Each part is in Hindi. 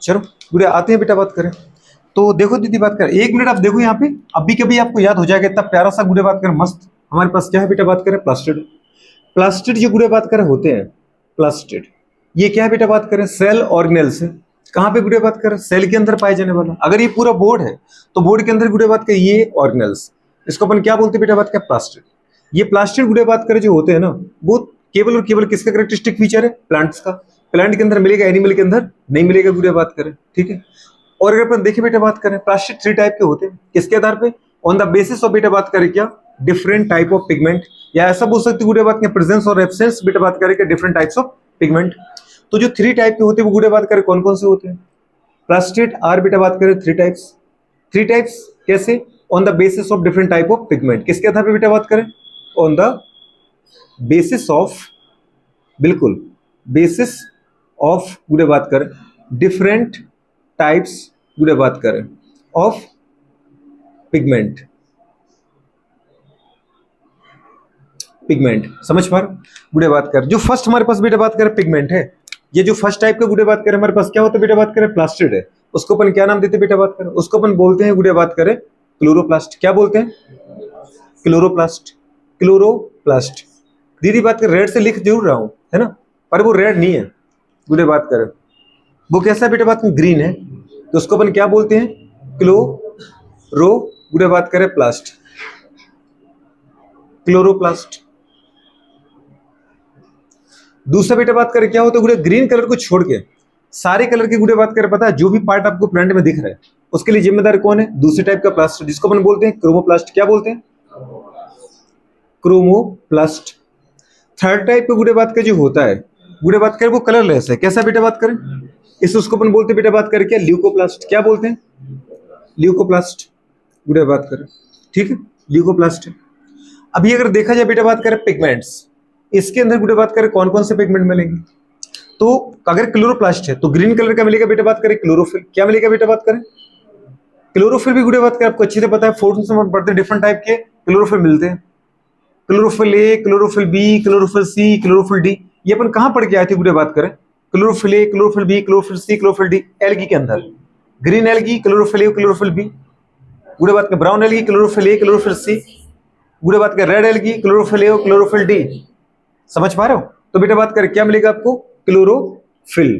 चलो गुड़िया आते हैं बेटा बात करें। तो देखो दीदी बात करें, 1 मिनट आप देखो यहाँ पे, अभी कभी आपको याद हो जाएगा, इतना प्यारा सा गुड़िया बात करें मस्त। हमारे पास क्या है बेटा बात करें, प्लास्टिड। प्लास्टिड जो गुड़िया बात करें होते हैं, प्लास्टिड ये क्या है बेटा बात करें, सेल ऑर्गेनेल्स है। कहाँ पे गुड़िया बात करें, सेल के अंदर पाए जाने वाला। अगर ये पूरा बोर्ड है तो बोर्ड के अंदर गुड़िया बात करें ये ऑर्गेनेल्स, इसको अपन क्या बोलते हैं बेटा बात करें, प्लास्टिड। ये प्लास्टिड गुड़िया बात करें जो होते हैं ना, वो केवल और केवल किसका करेक्टरिस्टिक फीचर है, प्लांट्स का। प्लांट के अंदर मिलेगा, एनिमल के अंदर नहीं मिलेगा गुड़िया बात करें, ठीक है। और अगर अपन देखिए बेटा बात करें, प्लास्टिड 3 टाइप के होते हैं, किसके आधार पे, ऑन द बेसिस ऑफ बेटा बात करें क्या, डिफरेंट टाइप ऑफ पिगमेंट, या ऐसा बोल सकते गुड़िया बात करें प्रेजेंस और एब्सेंस बेटा बात करें डिफरेंट टाइप्स ऑफ पिगमेंट। तो जो 3 टाइप के होते हैं वो गुड़िया बात करें कौन कौन से होते हैं, प्लास्टिड आर बेटा बात करें 3 टाइप्स। 3 टाइप्स कैसे, on the basis of different type of pigment, किसके आधार पे बेटा बात करें, ऑन द बेसिस ऑफ, बिल्कुल बेसिस ऑफ गुड़े बात करें डिफरेंट टाइप्स गुड़े बात करें ऑफ पिगमेंट। पिगमेंट समझ पा रहे, गुड़े बात कर जो फर्स्ट हमारे पास बेटा बात करें पिगमेंट है, ये जो फर्स्ट टाइप का गुड़े बात करें हमारे पास क्या होता है बेटा बात करें, प्लास्टिड है। उसको अपन क्या नाम देते हैं बेटा बात करें, उसको अपन बोलते हैं गुड़े बात करें क्लोरोप्लास्ट। क्या बोलते हैं, क्लोरोप्लास्ट। क्लोरोप्लास्ट दीदी बात कर रेड से लिख जरूर रहा हूं है ना, पर वो रेड नहीं है गुड़े बात करें, वो कैसा बेटा बात में ग्रीन है। तो उसको अपन क्या बोलते हैं, क्लोरो गुड़े बात करें प्लास्ट, क्लोरोप्लास्ट। दूसरा बेटा बात करें क्या होता है गुड़े, ग्रीन कलर को छोड़ के सारे कलर की गुड़े बात करें, पता है जो भी पार्ट आपको प्लांट में दिख रहा है उसके लिए जिम्मेदार कौन है, दूसरे टाइप का प्लास्ट जिसको अपन बोलते हैं क्रोमोप्लास्ट। क्या बोलते हैं, क्रोमोप्लास्ट। थर्ड टाइप का गुड़े बात का जो होता है गुड़े बात करें वो कलरलेस है, कैसा बेटा बात करें, इस उसको अपन बोलते हैं बेटा बात करें क्या, ल्यूकोप्लास्ट। क्या बोलते हैं, ल्यूकोप्लास्ट गुड़े बात करें, ठीक है ल्यूकोप्लास्ट है। अभी अगर देखा जाए बेटा बात करें पिगमेंट्स, इसके अंदर गुड़े बात करें कौन कौन से पिगमेंट मिलेंगे, तो अगर क्लोरोप्लास्ट है तो ग्रीन कलर का मिलेगा बेटा बात करें क्लोरोफिल। क्या मिलेगा बेटा बात करें, क्लोरोफिल भी गुड़े बात करें आपको अच्छे से पता है, फोर्थ में पढ़ते हैं डिफरेंट टाइप के क्लोरोफिल मिलते हैं, chlorophyll A, chlorophyll B, chlorophyll C, chlorophyll D. ये अपन कहां पढ़ के आए थे गुड़े बात करें, chlorophyll A, chlorophyll B, chlorophyll C, chlorophyll D, algae के अंदर। Green algae chlorophyll A, chlorophyll B गुड़े बात करें, brown algae chlorophyll A, chlorophyll C गुड़े बात करें, red algae chlorophyll A, chlorophyll D. समझ पा रहे हो, तो बेटा बात करें क्या मिलेगा आपको, क्लोरोफिल।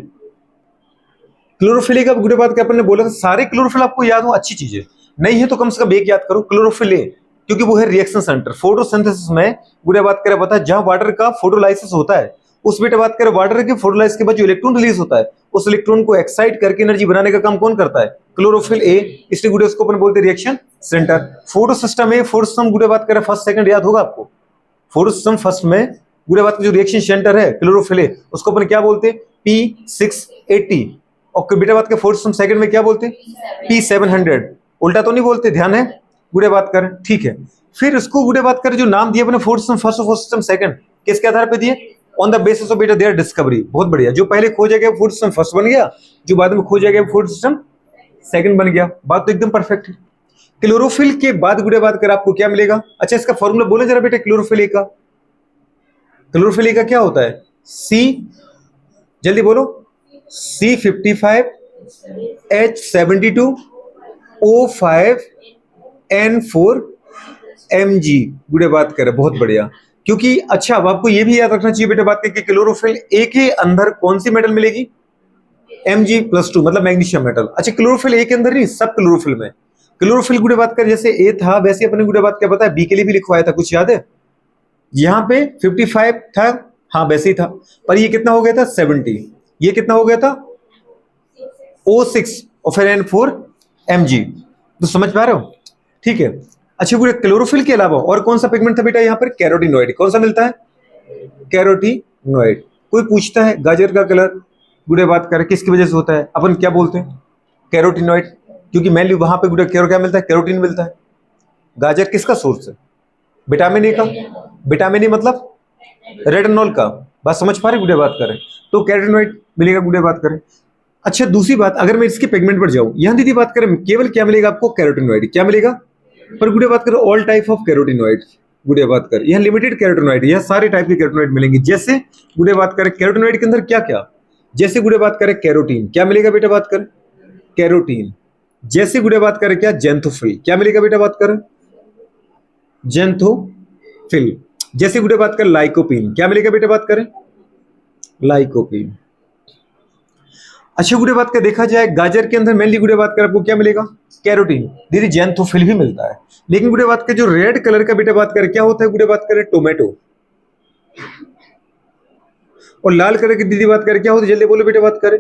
क्लोरोफिल का गुड़े बात करें अपन ने बोला था सारे क्लोरोफिल आपको याद हो अच्छी चीज है, नहीं है तो कम से कम एक याद करो क्लोरोफिल ए, क्योंकि वो है रिएक्शन सेंटर फोटोसिंथेसिस में गुड़े बात करें पता है जहां वाटर का फोटोलाइसिस होता है, उस बेटा बात करें वाटर के फोटोलाइसिस के बाद जो इलेक्ट्रॉन रिलीज होता है उस इलेक्ट्रॉन को एक्साइट करके एनर्जी बनाने का काम कौन करता है, क्लोरोफिल ए। इसलिए गुड़े उसको अपन बोलते हैं रिएक्शन सेंटर। फोटो सिस्टम है, फोटो सिस्टम गुड़े बात करें फर्स्ट सेकंड याद होगा आपको, फोटो सिस्टम फर्स्ट में गुड़े बात का जो रिएक्शन सेंटर है क्लोरोफिल ए उसको अपन क्या बोलते हैं, P680। और बेटा बात के फोर्थ सिस्टम सेकंड में क्या बोलते हैं, P700। उल्टा तो नहीं बोलते, ध्यान है गुड़े बात करें, ठीक है। फिर इसको गुड़े बात करें जो नाम दिया अपने फोर्थ सिस्टम फर्स्ट और फोर्थ सिस्टम सेकंड, किसके आधार पे दिए, ऑन द बेसिस ऑफ बेटा देयर डिस्कवरी। बहुत बढ़िया, जो पहले खोजा गया फोर्थ सिस्टम फर्स्ट बन गया, जो बाद में खोजा गया फोर्थ सिस्टम सेकंड बन गया। बात तो एकदम परफेक्ट है। क्लोरोफिल के बाद गुड़े बात कर आपको क्या मिलेगा, अच्छा इसका फॉर्मूला बोले जरा बेटा, क्लोरोफिल ए का, क्लोरोफिल ए का क्या होता है, सी, जल्दी बोलो, C55 H72 O5 N4 Mg गुड़े बात करें, बहुत बढ़िया। क्योंकि अच्छा अब आपको ये भी याद रखना चाहिए बेटा बात करें कि क्लोरोफिल ए के अंदर कौन सी मेटल मिलेगी, Mg+2 मतलब मैग्नीशियम मेटल। अच्छा क्लोरोफिल ए के अंदर नहीं, सब क्लोरोफिल में। क्लोरोफिल गुड़े बात कर जैसे ए था वैसे अपने गुड़े बात क्या पता है बी के लिए भी लिखवाया था, कुछ याद है, यहाँ पे 55 था, हाँ वैसे ही था, पर ये कितना हो गया था 70, ये कितना हो गया था O6 और फिर N4 Mg। तो समझ पा रहे हो, ठीक है। अच्छा पूरे क्लोरोफिल के अलावा और कौन सा पिगमेंट था बेटा यहाँ पर, कैरोटीनॉइड। कौन सा मिलता है, कैरोटीनॉइड। कोई पूछता है गाजर का कलर गुड़े बात करें किसकी वजह से होता है, अपन क्या बोलते हैं, कैरोटीनॉइड, क्योंकि मेनली वहां पे गुड़े क्या मिलता है, कैरोटीन मिलता है। गाजर किसका सोर्स है, विटामिन ए का, विटामिन ए मतलब रेटिनॉल का। बात समझ पा रहे गुड़े बात करें, तो कैरोटीनॉइड मिलेगा गुड़े बात करें। अच्छा दूसरी बात, अगर मैं इसके पिगमेंट पर जाऊं, यहां दीदी बात करें केवल क्या मिलेगा आपको, कैरोटीनॉइड। क्या मिलेगा, पर गुड़े बात करें ऑल टाइप ऑफ कैरोटीनॉइड गुड़े बात करें, यहां लिमिटेड कैरोटीनॉइड, यहां सारे टाइप के कैरोटीनॉइड मिलेंगे। जैसे गुड़े बात करें कैरोटीनॉइड के अंदर क्या क्या, जैसे गुड़े बात करें कैरोटीन, क्या मिलेगा बेटा बात करें? कैरोटीन। जैसे गुड़े बात करें क्या? जेंथोफिल, क्या मिलेगा बेटा बात करें? जेंथोफिल। जैसे गुड़े बात करें लाइकोपीन, क्या मिलेगा बेटा बात करें? लाइकोपीन। अच्छा गुड़े बात का देखा जाए गाजर के अंदर मेनली गुड़े बात कर आपको क्या मिलेगा? कैरोटीन। दीदी जेंथोफिल भी मिलता है, लेकिन गुड़े बात का जो रेड कलर का बेटा बात करें क्या होता है? गुड़े बात करें टोमेटो। और लाल कलर की दीदी बात करें क्या होता है? जल्दी बोलो बेटा बात करें।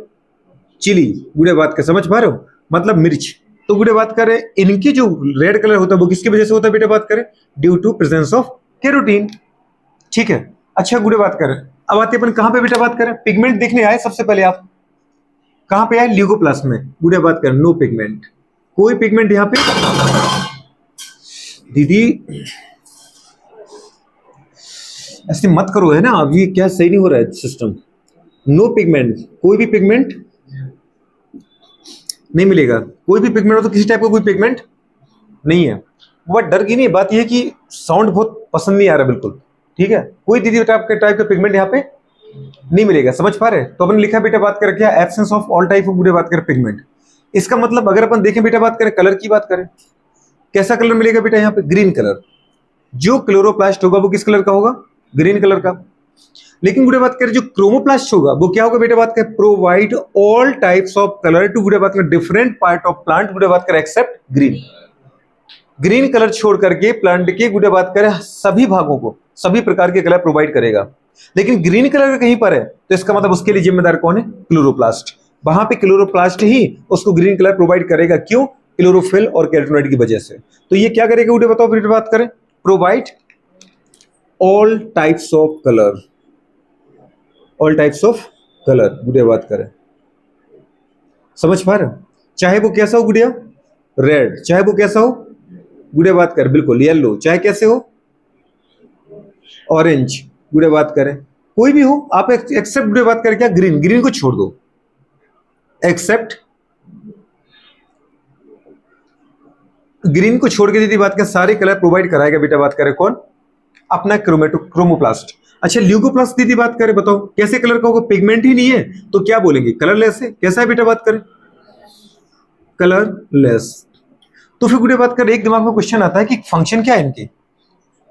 चिली। गुड़े बात का समझ पा रहे हो, मतलब मिर्च। तो गुड़े बात करें इनकी जो रेड कलर होता है वो किसकी वजह से होता है बेटा बात करें? Due to presence of carotene. ठीक है। अच्छा गुड़े बात करें, अब आते अपन कहां पे बेटा बात करें? पिगमेंट देखने आए सबसे पहले आप कहां पे आए? ल्यूकोप्लास्ट में। गुड़े बात करें नो पिगमेंट, कोई पिगमेंट यहां पे दीदी ऐसे मत करो, है ना, अब ये क्या सही नहीं हो रहा है सिस्टम। नो पिगमेंट, कोई भी पिगमेंट नहीं मिलेगा। कोई भी पिगमेंट हो तो किसी टाइप का कोई पिगमेंट नहीं है। बट डर की नहीं, बात यह है कि साउंड बहुत पसंद नहीं आ रहा बिल्कुल। ठीक है, कोई दीदी टाइप का पिगमेंट यहाँ पे नहीं मिलेगा, समझ पा रहे? तो अपन लिखा बेटा बात करें क्या? Absence of all type of गुड़े बात करें पिगमेंट। इसका मतलब अगर अपन देखें बेटा बात करें कलर की बात करें, कैसा कलर मिलेगा बेटा यहाँ पे? Green colour. जो क्लोरोप्लास्ट होगा वो किस कलर का होगा? ग्रीन कलर का। लेकिन गुड़े बात करें जो क्रोमोप्लास्ट होगा वो क्या होगा बेटा बात करें? Provide all types of colour to गुड़े बात करें डिफरेंट पार्ट ऑफ प्लांट गुड़े बात करें एक्सेप्ट ग्रीन। ग्रीन कलर छोड़ करके प्लांट के गुड़े बात करें सभी भागों को सभी प्रकार के कलर प्रोवाइड करेगा। लेकिन ग्रीन कलर कहीं पर है तो इसका मतलब उसके लिए जिम्मेदार कौन है? क्लोरोप्लास्ट। वहां पे क्लोरोप्लास्ट ही उसको ग्रीन कलर प्रोवाइड करेगा। क्यों? क्लोरोफिल और कैरोटीनॉइड की वजह से। तो ये क्या करेगा गुड़े बताओ फिर बात करें? Provide all types of colour, all types of colour गुड़िया बात करें, समझ पा रहे हो? चाहे वो कैसा हो गुड़िया? रेड। चाहे वो कैसा हो गुड़िया बात करें? बिल्कुल येलो। चाहे कैसे हो? ऑरेंज। गुड़िया बात करें कोई भी हो आप एक्सेप्ट गुड़िया बात करें क्या? ग्रीन। ग्रीन को छोड़ दो, एक्सेप्ट ग्रीन को छोड़ के दीदी बात करें सारे कलर प्रोवाइड कराएगा बेटा बात करें कौन? अपना क्रोमोप्लास्ट। अच्छा ल्यूकोप्लास्ट दीदी बात करें बताओ कैसे कलर का होगा? पिगमेंट ही नहीं है तो क्या बोलेंगे? कलरलेस है। कैसा है बेटा बात करें? कलरलेस। तो फिर गुड़े बात करें एक दिमाग में क्वेश्चन आता है कि फंक्शन क्या है इनके?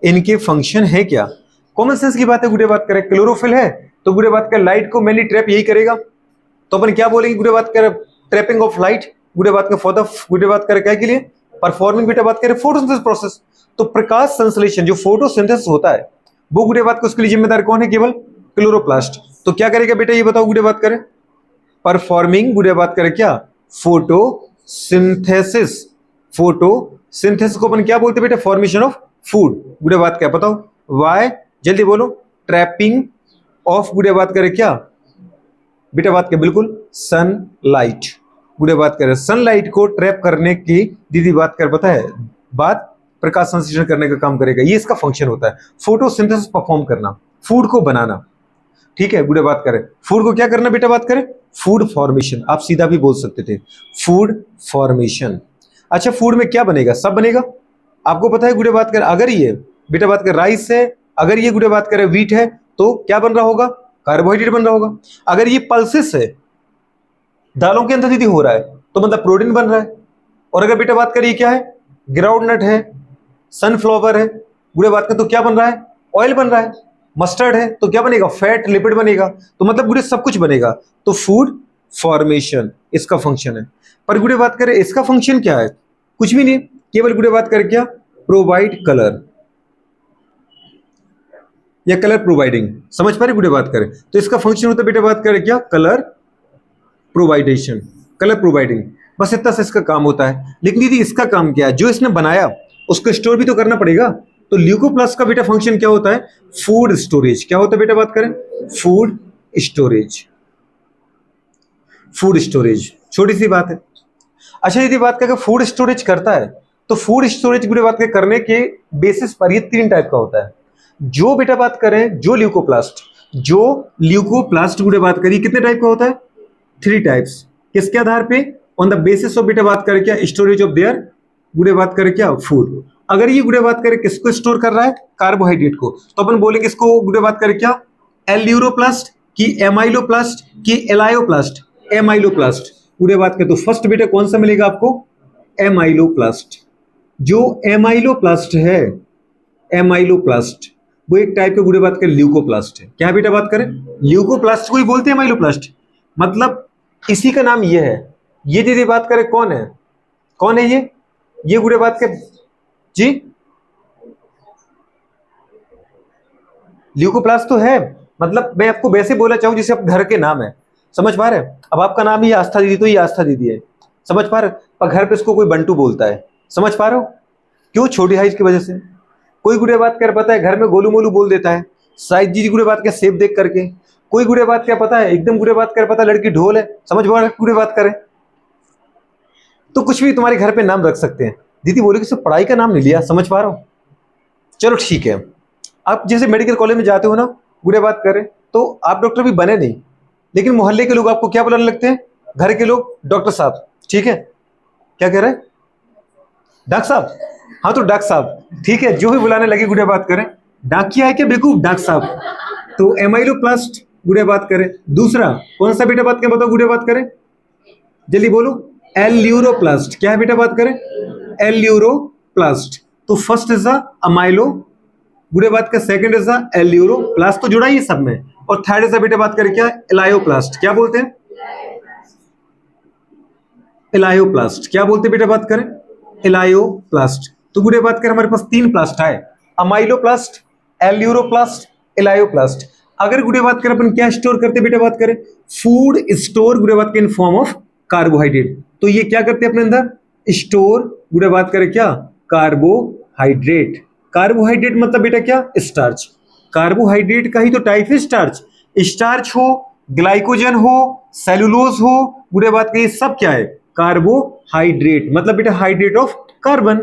इनके फंक्शन है क्या? कॉमन सेंस की बात है। गुड़े बात करें क्लोरोफिल है तो गुड़े बात करें लाइट को मेनली ट्रैप यही करेगा। तो अपन क्या बोलेंगे गुड़े बात करें? Trapping of light. गुड़े बात करें फॉर द गुड़े बात करें क्या के लिए? परफॉर्मिंग बेटा बात करें फोटोसिंथेसिस प्रोसेस। तो प्रकाश संश्लेषण जो फोटोसिंथेसिस होता है वो गुड़े बात को उसके लिए जिम्मेदार कौन है? केवल क्लोरोप्लास्ट। तो क्या करेगा बेटा ये बताओ गुड़े बात करें? परफॉर्मिंग गुड़े बात करें क्या? फोटोसिंथेसिस। फोटोसिंथेसिस को अपन क्या बोलते हैं बेटा? Formation of food. गुड़े बात क्या बताओ? वाई? जल्दी बोलो। ट्रैपिंग ऑफ गुड़े बात करें क्या बेटा बात क्या? बिल्कुल सनलाइट। गुड़े बात करें सनलाइट को ट्रैप करने की दीदी बात कर पता है बात प्रकाश संश्लेषण करने का काम करेगा। ये इसका फंक्शन होता है, फोटोसिंथेसिस परफॉर्म करना, फूड को बनाना। ठीक है गुड़े बात करें फूड को क्या करना बेटा बात करें? Food formation. आप सीधा भी बोल सकते थे फूड फॉर्मेशन। अच्छा फूड में क्या बनेगा? सब बनेगा। आपको पता है गुड़े बात करें अगर ये बेटा बात करें राइस है, अगर ये गुड़े बात करें व्हीट है तो क्या बन रहा होगा? कार्बोहाइड्रेट बन रहा होगा। अगर ये पल्सेस है दालों के अंदर दीदी हो रहा है तो मतलब प्रोटीन बन रहा है। और अगर बेटा बात करिए क्या है? ग्राउंडनट है, सनफ्लावर है, गुड़े बात करें तो क्या बन रहा है? ऑयल बन रहा है। मस्टर्ड है तो क्या बनेगा? फैट, लिपिड बनेगा। तो मतलब गुड़े सब कुछ बनेगा। तो फूड फॉर्मेशन इसका फंक्शन है। पर गुड़े बात करें इसका फंक्शन क्या है? कुछ भी नहीं, केवल गुड़े बात करें क्या? प्रोवाइड कलर या कलर प्रोवाइडिंग। समझ पा रहे गुड़े बात करें? तो इसका फंक्शन होता है बेटा बात करें क्या? कलर प्रोवाइडेशन, कलर प्रोवाइडिंग। बस इतना से इसका काम होता है। लेकिन दीदी इसका काम क्या है? जो इसने बनाया उसको स्टोर भी तो करना पड़ेगा। तो ल्यूकोप्लास्ट का बेटा फंक्शन क्या होता है? Food storage. क्या होता है बेटा बात करें? Food storage. फूड स्टोरेज छोटी सी बात है। अच्छा यदि बात करें फूड स्टोरेज करता है तो फूड स्टोरेज की बात करें करने के बेसिस पर ये तीन टाइप का होता है। जो बेटा बात करें जो ल्यूकोप्लास्ट की बात करिए कितने टाइप का होता है? Three types. किसके आधार पे? ऑन द बेसिस ऑफ बेटा बात करें क्या? स्टोरेज ऑफ देयर गुड़े बात करें क्या? फूड। अगर ये गुड़े बात करें किसको स्टोर कर रहा है? कार्बोहाइड्रेट को। तो अपन बोलेंगे इसको गुड़े बात करें क्या? एल्यूरोप्लास्ट। कि एमाइलोप्लास्ट कि एलायोप्लास्ट? एमाइलोप्लास्ट। पूरे बात करें तो फर्स्ट बेटा कौन सा मिलेगा आपको? एमाइलोप्लास्ट। जो एमाइलोप्लास्ट है, एमाइलोप्लास्ट वो एक टाइप के बुरे बात करें ल्यूकोप्लास्ट है। क्या बेटा बात करें? ल्यूकोप्लास्ट को ही बोलते हैं एमाइलोप्लास्ट। मतलब इसी का नाम ये है। ये दीदी बात करें कौन है? कौन है ये बुरे बात के जी ल्यूकोप्लास्ट तो है। मतलब मैं आपको वैसे बोलना चाहूं जैसे आप घर के नाम है, समझ पा रहे हैं? अब आपका नाम ही आस्था दीदी, तो ये आस्था दीदी है, समझ पा रहे हैं? पर घर पे इसको कोई बंटू बोलता है, समझ पा रहे हो? क्यों? छोटी हाइट की वजह से। कोई गुड़े बात कर पता है घर में गोलू मोलू बोल देता है, साइज जी गुड़े बात क्या सेब देख करके। कोई गुड़े बात क्या पता है एकदम गुड़े बात कर पता है लड़की ढोल है, समझ पा रहे गुड़े बात करे। तो कुछ भी तुम्हारे घर पे नाम रख सकते हैं। दीदी बोले कि सिर्फ पढ़ाई का नाम नहीं लिया, समझ पा रहा हूँ? चलो ठीक है। आप जैसे मेडिकल कॉलेज में जाते हो ना, बुरे बात करें तो आप डॉक्टर भी बने नहीं, लेकिन मोहल्ले के लोग आपको क्या बुलाने लगते हैं? घर के लोग डॉक्टर साहब, ठीक है? क्या कह रहे हैं? डॉक्टर साहब। हाँ तो डॉक्टर साहब, ठीक है, जो भी बुलाने लगे गुड़िया बात करें। डाकिया है क्या बेवकूफ? डॉक्टर साहब। तो एमाइलोप्लास्ट गुड़िया बात करें। दूसरा कौन सा बेटा बात करें बताओ? गुड़िया बात करें, जल्दी बोलो। एल्यूरोप्लास्ट। क्या है बेटा बात करें? एल्यूरोप्लास्ट। तो फर्स्ट इज द अमाइलो बुरे बात का, सेकंड इज द एल्यूरोप्लास्ट, तो जुड़ा ही सब में। और थर्ड इज द बेटा बात करें क्या? एलायोप्लास्ट। क्या बोलते हैं? एलायोप्लास्ट। क्या बोलते हैं बेटा बात करें? एलायोप्लास्ट। तो बुरे बात करें हमारे पास तीन प्लास्ट है, अमाइलोप्लास्ट, एल्यूरोप्लास्ट, एलायोप्लास्ट। अगर गुड़े बात करें अपन क्या स्टोर करते बेटा बात करें? फूड स्टोर गुड़े बात करें इन फॉर्म ऑफ कार्बोहाइड्रेट। तो ये क्या करते हैं अपने अंदर? स्टोर गुड़े बात करें क्या? कार्बोहाइड्रेट। कार्बोहाइड्रेट मतलब बेटा क्या? स्टार्च। कार्बोहाइड्रेट का ही तो टाइप है स्टार्च। स्टार्च हो, ग्लाइकोजन हो, सेलुलोज हो, बुरे बात करिए सब क्या है? कार्बोहाइड्रेट। मतलब बेटा हाइड्रेट ऑफ कार्बन।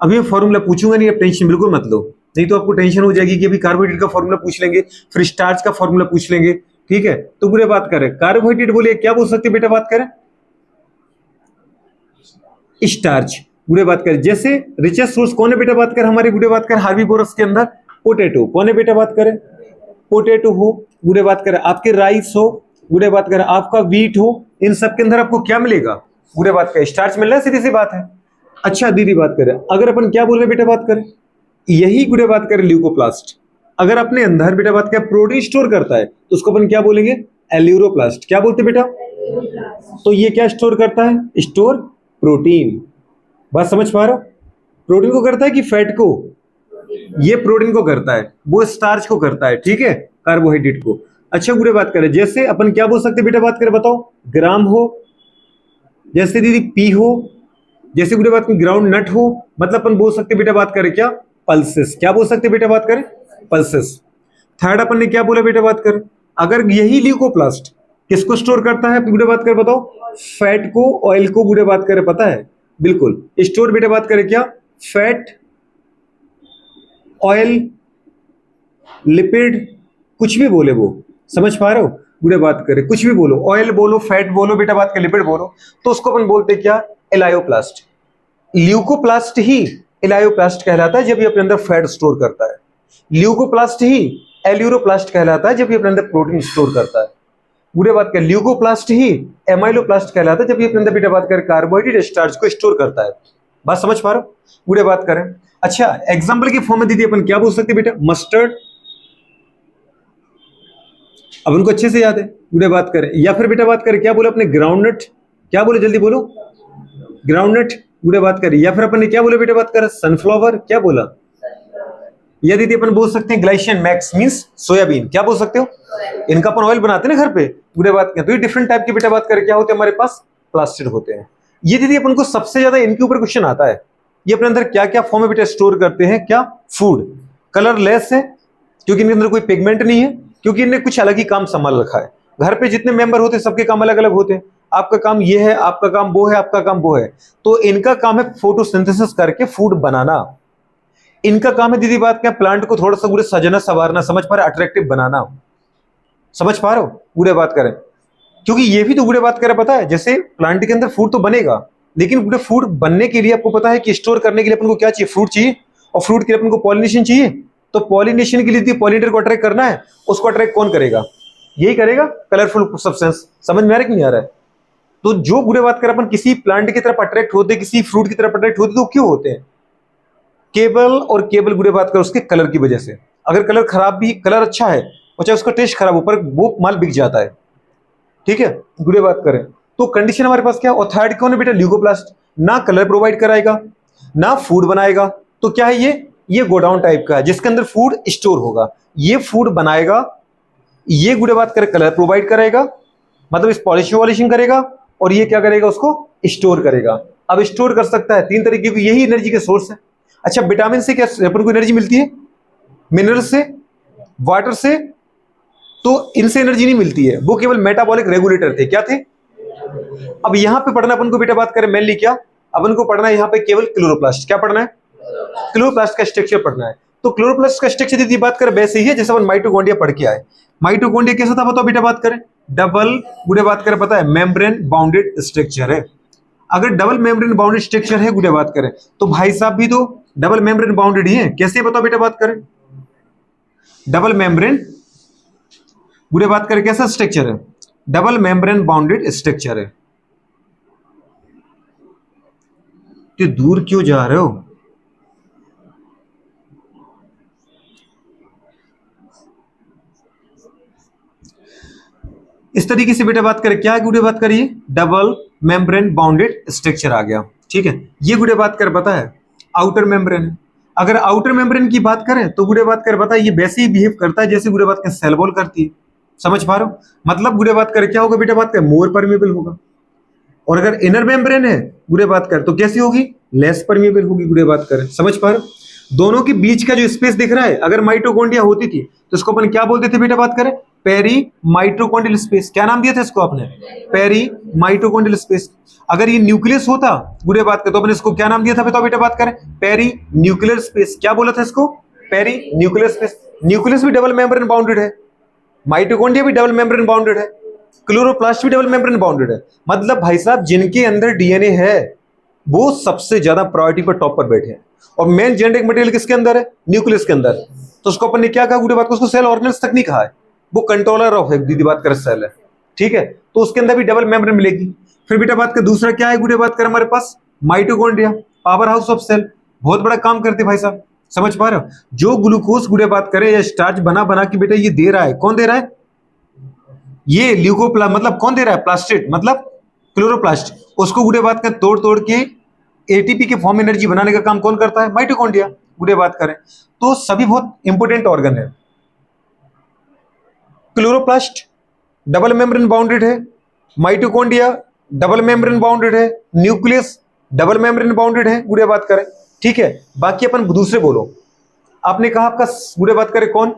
अभी मैं फॉर्मूला पूछूंगा नहीं, अब टेंशन बिल्कुल मत लो, नहीं तो आपको टेंशन हो जाएगी कि अभी कार्बोहाइड्रेट का फॉर्मूला पूछ लेंगे, फिर स्टार्च का फॉर्मूला पूछ लेंगे, ठीक है? तो बुरे बात करें कार्बोहाइड्रेट बोलिए क्या बोल सकते बेटा बात करें? स्टार्च। बुरे बात करें जैसे रिचेस्ट सोर्स कौन है बेटा बात करें? हमारे बुरे बात करें हार्बीवोरस के अंदर पोटैटो। कौन है बेटा बात करें? पोटैटो हो, बुरे बात करें आपके राइस हो, बुरे बात करें आपका व्हीट हो, इन सब के अंदर आपको क्या मिलेगा? बुरे बात करें स्टार्च मिल रहा है, सीधी सी बात है। अच्छा दीदी बात करें अगर अपन क्या बोल रहे बेटा बात करें? यही बुरे बात करें ल्यूकोप्लास्ट अगर अपने अंदर बेटा बात करें प्रोटीन स्टोर करता है तो उसको अपन क्या बोलेंगे? एल्यूरोप्लास्ट। क्या बोलते बेटा? तो ये क्या स्टोर करता है? Store protein. बात समझ पा रहे हो? प्रोटीन को करता है कि फैट को? ये प्रोटीन को करता है, वो स्टार्च को करता है, ठीक है, कार्बोहाइड्रेट को। अच्छा बुरे बात करें जैसे अपन क्या बोल सकते बेटा बात करें बताओ? ग्राम हो, जैसे दीदी पी हो, जैसे बुरे बात करें ग्राउंड नट हो, मतलब अपन बोल सकते बेटा बात करें क्या? पल्सेस। क्या बोल सकते बेटा बात करें? पल्सेस। थर्ड अपन ने क्या बोला बेटा बात करें? अगर यही ल्यूकोप्लास्ट किसको स्टोर करता है बुरे बात करें बताओ? फैट को, ऑयल को बुरे बात करें पता है? बिल्कुल स्टोर बेटा बात करें क्या? फैट, ऑयल, लिपिड, कुछ भी बोले वो, समझ पा रहे हो? बुरे बात करें कुछ भी बोलो, ऑयल बोलो, फैट बोलो, बेटा बात करें लिपिड बोलो, तो उसको अपन बोलते क्या? एलायोप्लास्ट। ल्यूकोप्लास्ट ही एलायोप्लास्ट कहलाता है जब ये अपने अंदर फैट स्टोर करता है। ल्यूकोप्लास्ट ही एल्यूरोप्लास्ट कहलाता है जब ये अपने अंदर प्रोटीन स्टोर करता है। बुरे बात करें ल्यूकोप्लास्ट ही एमाइलोप्लास्ट कहलाता है जब ये अपने अंदर बेटा बात करें कार्बोहाइड्रेट स्टार्च को स्टोर करता है। बात समझ पा रहे हो? बुरे बात करें अच्छा एग्जाम्पल के फॉर्म में दीदी अपन क्या बोल सकते बेटा? मस्टर्ड। अब उनको अच्छे से याद है, बुरे बात करें। या फिर बेटा बात करें क्या बोले अपने? ग्राउंडनट। क्या बोले जल्दी बोलो? ग्राउंडनट बुरे बात करें। या फिर अपन ने क्या बोले बेटा बात करें? सनफ्लावर। क्या बोला? या दीदी अपन बोल सकते हैं ग्लाइशियन मैक्स मींस सोयाबीन। क्या बोल सकते हो? इनका अपन ऑयल बनाते हैं ना घर पे, बुरे बात करें। तो ये डिफरेंट टाइप के बेटा बात करें क्या होते हैं हमारे पास? प्लास्टिड होते हैं। ये दीदी अपन को सबसे ज्यादा इनके ऊपर क्वेश्चन आता है, ये अपने अंदर क्या क्या फॉर्म में बेटा स्टोर करते हैं? क्या? फूड। कलरलेस है क्योंकि इनके अंदर कोई पिगमेंट नहीं है, क्योंकि इन्हें कुछ अलग ही काम संभाल रखा है। घर पे जितने मेंबर होते हैं सबके काम अलग अलग होते हैं, आपका काम ये है, आपका काम वो है, आपका काम वो है। तो इनका काम है फोटोसिंथेसिस करके फूड बनाना। इनका काम है दीदी बात क्या? प्लांट को थोड़ा सा पूरे सजना संवारना, समझ पा रहे? अट्रैक्टिव बनाना, समझ पा रहे हो? पूरे बात करें क्योंकि ये भी तो बुरे बात करें पता है, जैसे प्लांट के अंदर फूड तो बनेगा, लेकिन पूरे फूड बनने के लिए आपको पता है कि स्टोर करने के लिए अपन को क्या चाहिए? फ्रूट चाहिए, और फ्रूट के लिए अपन को पॉलिनेशन चाहिए। तो पॉलिनेशन के लिए पॉलिनेटर को अट्रैक्ट करना है, उसको अट्रैक्ट कौन करेगा? यही करेगा कलरफुल सब्सटेंस। समझ में आ रहा है कि नहीं आ रहा है? तो जो बुरे बात करें अपन किसी प्लांट की तरफ अट्रैक्ट होते हैं, किसी फ्रूट की तरफ अट्रैक्ट होते, तो क्यों होते हैं? केवल और केवल बुरे बात करें उसके कलर की वजह से। अगर कलर खराब भी, कलर अच्छा है और चाहे उसका टेस्ट खराब हो, पर वो माल बिक जाता है। ठीक है, बुरे बात करें तो कंडीशन हमारे पास क्या, और थर्ड कौन है बेटा? ल्यूकोप्लास्ट। ना कलर प्रोवाइड कराएगा ना फूड बनाएगा, तो क्या है ये गोडाउन टाइप का है जिसके अंदर फूड स्टोर होगा। ये फूड बनाएगा, ये बुरे बात करें कलर प्रोवाइड करेगा, मतलब इस पॉलिशिंग वॉलिशिंग करेगा, और ये क्या करेगा? उसको स्टोर करेगा। अब स्टोर कर सकता है तीन तरीके की, यही एनर्जी के सोर्स है। अच्छा, विटामिन से क्या अपन को एनर्जी मिलती है? मिनरल से, वाटर से, तो इनसे एनर्जी नहीं मिलती है, वो केवल मेटाबॉलिक रेगुलेटर थे। क्या थे? अब यहां पे पढ़ना अपन को बेटा बात करें मेनली क्या, अपन को पढ़ना है यहाँ पे केवल क्लोरोप्लास्ट। क्या पढ़ना है? क्लोरोप्लास्ट का स्ट्रक्चर पढ़ना है। तो क्लोरोप्लास्ट का स्ट्रक्चर यदि बात करें वैसे ही है जैसे अपन माइटोकॉन्ड्रिया पढ़ के आए। माइटोकॉन्ड्रिया कैसा था बताओ बेटा बात करें? डबल गुड़े बात करें पता है, मेम्ब्रेन बाउंडेड स्ट्रक्चर है। अगर डबल मेम्ब्रेन बाउंडेड स्ट्रक्चर है गुड़े बात करें, तो भाई साहब भी तो डबल मेम्ब्रेन बाउंडेड ही है। कैसे बताओ बेटा बात करें? डबल मेम्ब्रेन गुड़े बात करें कैसा स्ट्रक्चर है? डबल मेम्ब्रेन बाउंडेड स्ट्रक्चर है। तो दूर क्यों जा रहे हो? इस तरीके से बेटा बात करें, क्या गुड़े बात करिए? डबल मेम्ब्रेन बाउंडेड स्ट्रक्चर आ गया। ठीक है, ये गुड़े बात कर पता है आउटर मेम्ब्रेन है। अगर आउटर मेम्ब्रेन की बात करें तो गुड़े बात कर पता है ये वैसे ही बिहेव करता है जैसे गुड़े बात कर सेल वॉल करती है। समझ पा रहे हो? मतलब गुड़े बात कर क्या होगा बेटा बात कर? मोर परमेबल होगा। और अगर इनर मेम्ब्रेन है गुड़े बात कर तो कैसी होगी? लेस परमेबल होगी गुड़े बात कर। समझ पा रहे हो? दोनों के बीच का जो स्पेस दिख रहा है, अगर माइटोकॉन्ड्रिया होती थी तो इसको अपन क्या बोलते थे बेटा बात करें? Peri mitochondrial space. क्या नाम दिया था इसको आपने? Peri mitochondrial space. अगर ये न्यूक्लियस होता गुड़े बात कर तो अपन इसको क्या नाम दिया था बताओ बेटा बात करें? Peri nuclear space. क्या बोला था इसको? Peri nuclear space. न्यूक्लियस भी डबल मेम्ब्रेन बाउंडेड है, माइटोकॉन्ड्रिया भी डबल मेम्ब्रेन बाउंडेड है, क्लोरोप्लास्ट भी डबल मेम्ब्रेन बाउंडेड है। मतलब भाई साहब जिनके अंदर डीएनए है वो सबसे ज्यादा प्रायोरिटी पर टॉप पर बैठे हैं। और मेन जेनेटिक मटेरियल किसके अंदर है? न्यूक्लियस के अंदर। तो उसको अपन ने क्या कहा गुड़े बात को? उसको सेल ऑर्गेनल्स तक नहीं कहा है, वो कंट्रोलर ऑफ है दीदी बात कर सेल है। ठीक है, तो उसके अंदर भी डबल मेम्ब्रेन मिलेगी। फिर बेटा बात कर दूसरा क्या है गुड़े बात कर हमारे पास? Mitochondria, power house of cell, बहुत बड़ा काम करते भाई साहब। समझ पा रहे हो? जो ग्लूकोज गुड़े बात करे या स्टार्च बना बना के बेटा ये दे रहा है, कौन दे रहा है? ये ल्यूकोप्ला मतलब कौन दे रहा है? प्लास्टिड मतलब क्लोरोप्लास्ट। उसको गुड़े बात कर तोड़ तोड़ के एटीपी के फॉर्म एनर्जी बनाने का काम कौन करता है? माइटोकॉन्ड्रिया गुड़े बात करें तो सभी बहुत इंपोर्टेंट ऑर्गन है। क्लोरोप्लास्ट डबल मेम्ब्रेन बाउंडेड है, माइटोकॉन्ड्रिया डबल मेम्ब्रेन बाउंडेड है, न्यूक्लियस डबल मेम्ब्रेन बाउंडेड है गुड़े बात करें। ठीक है, बाकी अपन दूसरे बोलो। आपने कहा आपका गुड़े बात करें कौन?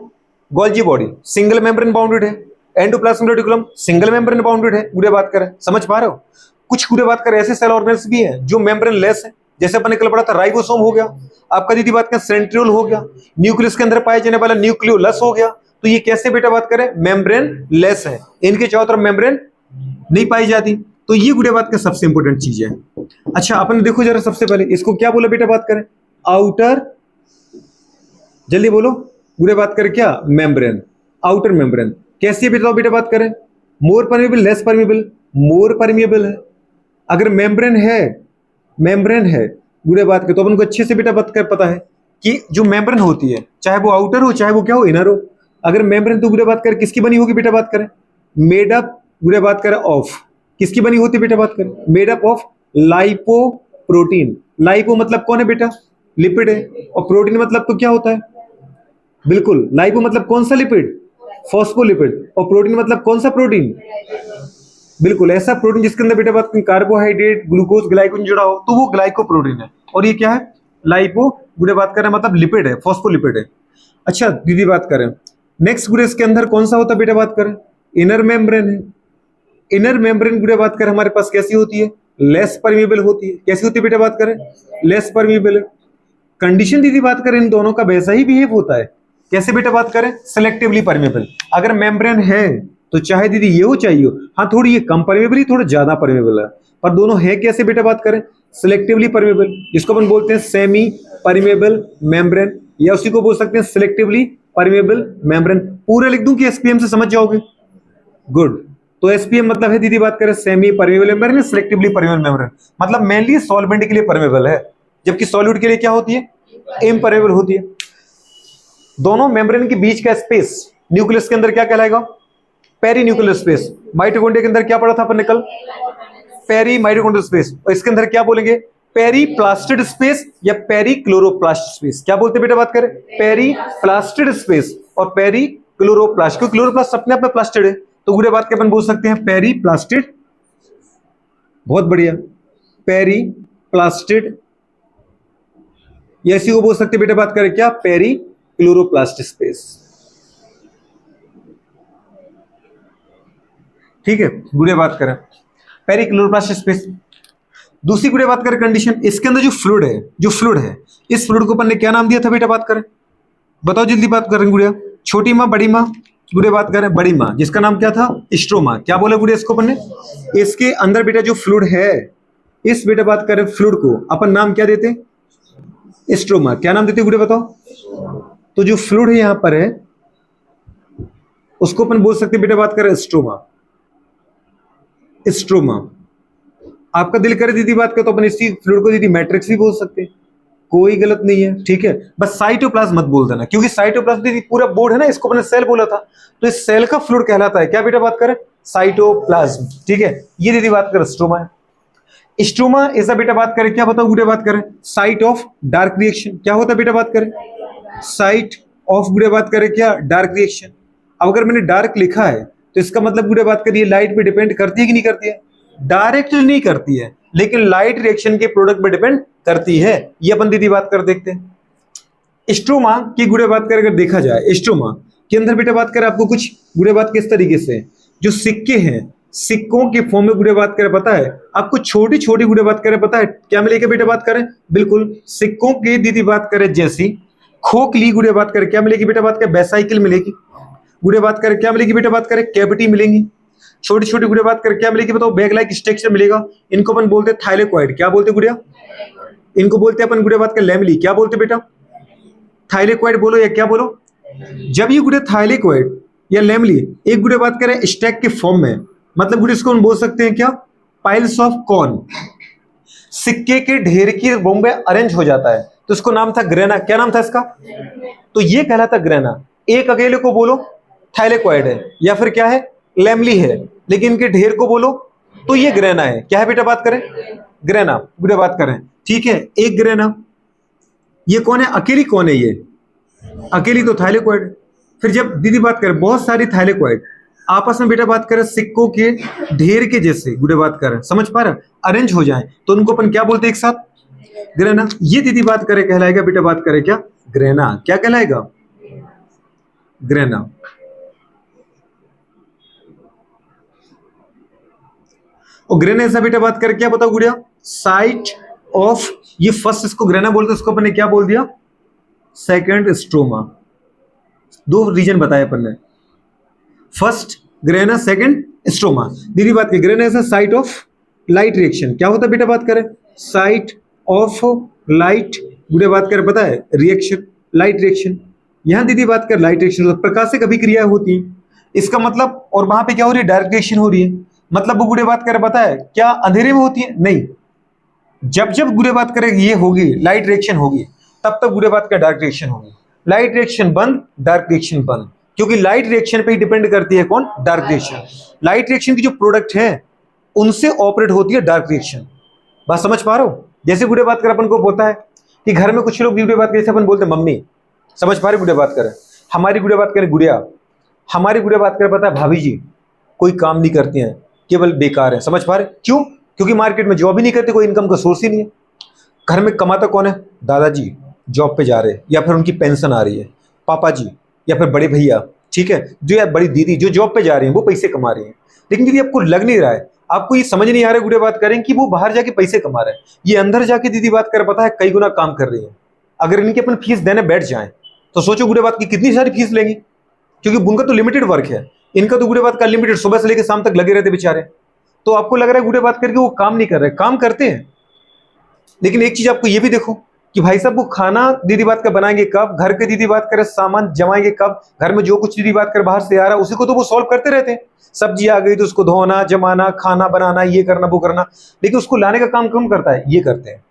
Golgi body single membrane bounded है, endoplasmic reticulum single membrane bounded है गुड़े बात करें। समझ पा रहे हो? कुछ गुड़े बात करें ऐसे सेल ऑर्गेनल्स भी हैं जो मेम्ब्रेन लेस है, जैसे अपन ने कल पढ़ा था राइबोसोम हो गया, आपका दीदी बात करें सेंट्रियोल हो गया, न्यूक्लियस के अंदर पाए जाने वाला न्यूक्लियोलस हो गया। तो ये कैसे बेटा बात करें? मेम्ब्रेन लेस है, इनके चारों तरफ मेम्ब्रेन नहीं पाई जाती। तो ये गुड़े बात का सबसे इंपॉर्टेंट चीज है। अच्छा अपन देखो जरा, सबसे पहले इसको क्या बोला बेटा बात करें? आउटर, जल्दी बोलो गुड़े बात करें क्या? Membrane, outer membrane. कैसी है बताओ बेटा बात करें? मोर परमेबल लेस परमेबल? मोर परमेबल है। अगर मेम्ब्रेन है गुड़े बात करें तो अपन को अच्छे से बेटा बात कर पता है कि जो मेम्ब्रेन होती है चाहे वो आउटर हो चाहे वो क्या हो, इनर हो। अगर मेम्ब्रेन तो गुड़े बात करें किसकी बनी होगी बेटा बात करें? मेड अप गुड़े बात करें ऑफ, किसकी बनी होती है बेटा बात करें? Made up of lipoprotein. Lipo मतलब कौन है बेटा? लिपिड है। और प्रोटीन मतलब तो क्या होता है? बिल्कुल, लाइपो मतलब कौन सा लिपिड? फॉस्फोलिपिड। और प्रोटीन मतलब कौन सा प्रोटीन? बिल्कुल ऐसा प्रोटीन जिसके अंदर बेटा बात कार्बोहाइड्रेट ग्लूकोज ग्लाइकोजन जुड़ा हो तो वो ग्लाइकोप्रोटीन है। और ये क्या है? लाइपो गुड़े बात करें मतलब लिपिड है, फॉस्फोलिपिड है। अच्छा दीदी बात करें नेक्स्ट गुड़े इसके अंदर कौन सा होता है बेटा बात करें? इनर मेम्ब्रेन है। इनर मेम्ब्रेन गुड़े बात करें हमारे पास कैसी होती है? लेस परमेबल होती है। कैसी होती है बेटा बात करें? Less permeable. कंडीशन दीदी बात करें इन दोनों का वैसा ही बिहेव होता है। कैसे बेटा बात करें? Selectively permeable. अगर मेम्ब्रेन है तो चाहे दीदी ये हो चाहिए हो, हाँ थोड़ी ये कम परमेबल ही थोड़ा ज्यादा परमेबल है, पर दोनों है कैसे बेटा बात करें? सिलेक्टिवली परमेबल, जिसको अपन बोलते हैं सेमी परमेबल मेम्ब्रेन, या उसी को बोल सकते हैं सिलेक्टिवली परमेबल मेम्ब्रेन। पूरा लिख दूं कि एसपीएम से समझ जाओगे? गुड। तो एसपीएम मतलब है दीदी बात करें semi permeable membrane, selectively permeable membrane, मतलब मेनली सॉल्वेंट के लिए परमेबल है, जबकि सॉल्यूट के लिए क्या होती है, इम्परमेबल होती है। दोनों मेम्ब्रेन के बीच का स्पेस न्यूक्लियस के अंदर क्या कहलाएगा, पेरी न्यूक्लियर स्पेस। माइटोकॉन्ड्रिया के अंदर क्या पढ़ा था अपन ने कल, पेरी माइटोकॉन्ड्रियल स्पेस। और इसके अंदर क्या बोलेंगे, पेरी प्लास्टिड स्पेस या पेरी क्लोरोप्लास्ट स्पेस। क्या बोलते हैं बेटा बात करें, पेरी प्लास्टिड स्पेस और पेरी क्लोरोप्लास्ट, क्योंकि क्लोरोप्लास्ट अपने आप में प्लास्टिड है, तो गुड़े बात के अपन बोल सकते हैं पेरी प्लास्टिड। बहुत बढ़िया, पेरी प्लास्टिड, या इसी को बोल सकते हैं बेटा बात करें क्या, पेरी क्लोरोप्लास्ट स्पेस। ठीक है, गुड़े बात करें पेरी क्लोरोप्लास्ट स्पेस। दूसरी गुड़े बात करें कंडीशन, इसके अंदर जो फ्लूइड है, इस फ्लूइड को अपन ने क्या नाम दिया था बेटा बात करें, बताओ जल्दी बात करें गुड़िया, छोटी माँ बड़ी माँ, गुड़े बात करें बड़ी माँ, जिसका नाम क्या था, स्ट्रोमा। क्या बोले गुड़िया इसको अपन ने, इसके अंदर बेटा जो फ्लूइड है, इस बेटा बात करें फ्लूइड को अपन नाम क्या देते, स्ट्रोमा। क्या नाम देते गुड़े बताओ, तो जो फ्लूइड है यहां पर है उसको अपन बोल सकते हैं बेटा बात करें स्ट्रोमा। स्ट्रोमा। आपका दिल करे दीदी बात करें तो अपन इसी फ्लूइड को दीदी मैट्रिक्स भी बोल सकते हैं, कोई गलत नहीं है, ठीक है। बस साइटोप्लाज्म मत बोल देना, क्योंकि साइटोप्लाज्म दीदी पूरा बोर्ड है ना, इसको अपने सेल बोला था, तो इस सेल का फ्लूइड कहलाता है क्या बेटा बात करें, साइटोप्लाज्म। ठीक है, ये दीदी बात करें स्ट्रोमा है। स्ट्रोमा ऐसा बेटा बात करें क्या, बताओ गुड़े बात करें, साइट ऑफ डार्क रिएक्शन। क्या होता है बेटा बात करें, साइट ऑफ गुड़े बात करें क्या, डार्क रिएक्शन। अब अगर मैंने डार्क लिखा है तो इसका मतलब गुड़े बात करिए लाइट पे डिपेंड करती है कि नहीं करती है, डायरेक्टली नहीं करती है, लेकिन लाइट रिएक्शन के प्रोडक्ट पे डिपेंड करती है। ये अपन दीदी बात कर देखते हैं। स्ट्रोमा की गुड़े बात कर अगर देखा जाए, स्ट्रोमा के अंदर बेटा बात करें आपको कुछ गुड़े बात किस तरीके से, जो सिक्के हैं, सिक्कों के फॉर्म में गुड़े बात करें पता है आपको, छोटी छोटी गुड़े बात करें पता है क्या मिलेगा बेटा बात करें, बिल्कुल सिक्कों की दीदी बात करें जैसी खोखली गुड़े बात करें क्या मिलेगी बेटा बात करें, वेसाइकिल मिलेगी। गुड़े बात करें क्या मिलेगी बेटा बात करें, कैविटी मिलेंगी। छोटी छोटी गुड़े बात कर क्या मिलेगी बताओ, बैग लाइक स्ट्रक्चर मिलेगा। इनको अपन बोलते हैं थाइलेकोइड। क्या बोलते गुड़िया, इनको बोलते हैं अपन गुड़े बात कर लैमली। क्या बोलते बेटा, थाइलेकोइड बोलो या क्या बोलो। जब ये गुड़े थाइलेकोइड या लैमली एक गुड़े बात करें स्टैक के फॉर्म में, मतलब गुड़े इसको हम बोल सकते हैं क्या, पाइल्स ऑफ कॉर्न, सिक्के के ढेर की बॉम्बे अरेंज हो जाता है, तो इसको नाम था ग्रेना। क्या नाम था इसका, तो ये कहलाता ग्रेना। एक अकेले को बोलो थाइलेकोइड है या फिर क्या है, लैमली है, लेकिन इनके ढेर को बोलो तो ये ग्रेना है। क्या है बेटा बात करें, ग्रेना। गुड़े बात करें, ठीक है, एक ग्रेना। ये कौन है, अकेली कौन है, ये अकेली तो थाइलेकोइड। फिर जब दीदी बात करें बहुत सारी थाइलेकोइड आपस में बेटा बात करें सिक्कों के ढेर के जैसे गुड़े बात करें, समझ पा रहे, अरेंज हो जाए, तो उनको अपन क्या बोलते हैं एक साथ, ग्रेना। ये दीदी बात करें कहलाएगा बेटा बात करें क्या, ग्रेना। क्या कहलाएगा, ग्रेना। और ग्रेना ऐसा बेटा बात करें क्या बताओ गुड़िया, साइट ऑफ, ये फर्स्ट इसको ग्रेना बोलते, इसको अपन ने क्या बोल दिया, सेकंड स्ट्रोमा। दो रीजन बताए अपन ने, फर्स्ट ग्रेना, सेकंड स्ट्रोमा। दीदी बात की ग्रेना ऐसा साइट ऑफ लाइट रिएक्शन। क्या होता है बेटा बात करें, साइट ऑफ लाइट, गुड़े बात करें पता है रिएक्शन, लाइट रिएक्शन। यहां दीदी बात कर लाइट रिएक्शन, प्रकाशिक अभिक्रिया होती है इसका मतलब, और वहां पे क्या हो रही है, डायरेक्ट रिएक्शन हो रही है। मतलब वो गुड़े बात करें पता है क्या अंधेरे में होती है, नहीं, जब जब गुड़े बात करें ये होगी लाइट रिएक्शन होगी, तब तक गुड़े बात कर डार्क रिएक्शन होगी। लाइट रिएक्शन बंद, डार्क रिएक्शन बंद, क्योंकि लाइट रिएक्शन पे ही डिपेंड करती है कौन, डार्क रिएक्शन। लाइट रिएक्शन की जो प्रोडक्ट है उनसे ऑपरेट होती है डार्क रिएक्शन। बात समझ पा रहे हो, जैसे गुड़े बात कर अपन को बोलता है कि घर में कुछ लोग गुड़े बात जैसे अपन बोलते हैं मम्मी, समझ पा रहे गुड़े बात करें, हमारी गुड़े बात करें गुड़िया, हमारी गुड़े बात करें पता है भाभी जी कोई काम नहीं करती हैं, केवल बेकार है। समझ पा रहे, क्यों, क्योंकि मार्केट में जॉब ही नहीं करते, कोई इनकम का सोर्स ही नहीं है। घर में कमाता कौन है, दादाजी जॉब पे जा रहे हैं या फिर उनकी पेंशन आ रही है, पापा जी या फिर बड़े भैया, ठीक है, जो यार बड़ी दीदी जो जॉब पे जा रही हैं वो पैसे कमा रही हैं। लेकिन दीदी आपको लग नहीं रहा है, आपको ये समझ नहीं आ रहा है गुड़े बात करें कि वो बाहर जाके पैसे कमा रहे हैं, ये अंदर जाके दीदी बात कर पता है कई गुना काम कर रही है। अगर इनकी अपन फीस देने बैठ जाए तो सोचो गुड़े बात की कितनी सारी फीस लेंगी, क्योंकि उनका तो लिमिटेड वर्क है, इनका तो गुड़े बात का लिमिटेड, सुबह से लेकर शाम तक लगे रहते बेचारे। तो आपको लग रहा है गुड़े बात करके वो काम नहीं कर रहे, काम करते हैं। लेकिन एक चीज आपको ये भी देखो, कि भाई साहब वो खाना दीदी बात कर बनाएंगे कब, घर के दीदी बात करे सामान जमाएंगे कब, घर में जो कुछ दीदी बात कर बाहर से आ रहा है उसी को तो वो सॉल्व करते रहते हैं। सब्जी आ गई तो उसको धोना जमाना खाना बनाना ये करना वो करना, लेकिन उसको लाने का काम कौन करता है, ये करते हैं।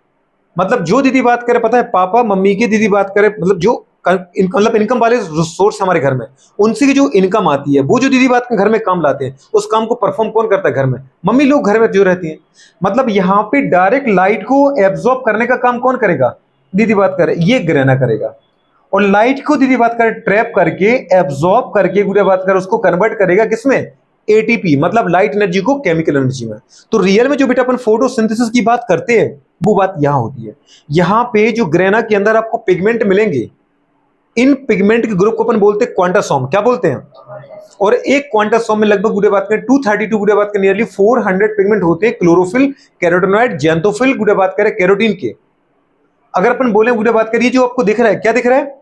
मतलब जो दीदी बात करे पता है पापा मम्मी की दीदी बात करे, मतलब जो मतलब इनकम वाले सोर्स हमारे घर में, उनसे की जो इनकम आती है वो जो दीदी बात घर में काम लाते हैं, उस काम को परफॉर्म कौन करता है घर में, मम्मी लोग घर में जो रहती हैं। मतलब यहाँ पे डायरेक्ट लाइट को एब्जॉर्ब करने का काम कौन करेगा, दीदी बात करे, ये ग्रहणा करेगा। और लाइट को दीदी बात करे ट्रैप करके एब्जॉर्ब करके गुड़िया बात करे उसको कन्वर्ट करेगा किसमें, एटीपी, मतलब लाइट एनर्जी को केमिकल एनर्जी में। तो रियल में जो बेटा अपन फोटोसिंथेसिस की बात करते हैं वो बात यहां होती है। यहां पे जो ग्रेना के अंदर आपको पिगमेंट मिलेंगे, इन पिगमेंट के ग्रुप को अपन बोलते हैं क्वांटासोम, क्या बोलते हैं। और एक क्वांटासोम में लगभग गुड़े बात करें 232 गुड़े बात करें नियरली 400 पिगमेंट होते हैं, क्लोरोफिल, कैरोटिनॉइड, जेंथोफिल गुड़े बात करें कैरोटीन के। अगर अपन बोले गुड़े बात करिए जो आपको दिख रहा है, क्या दिख रहा है,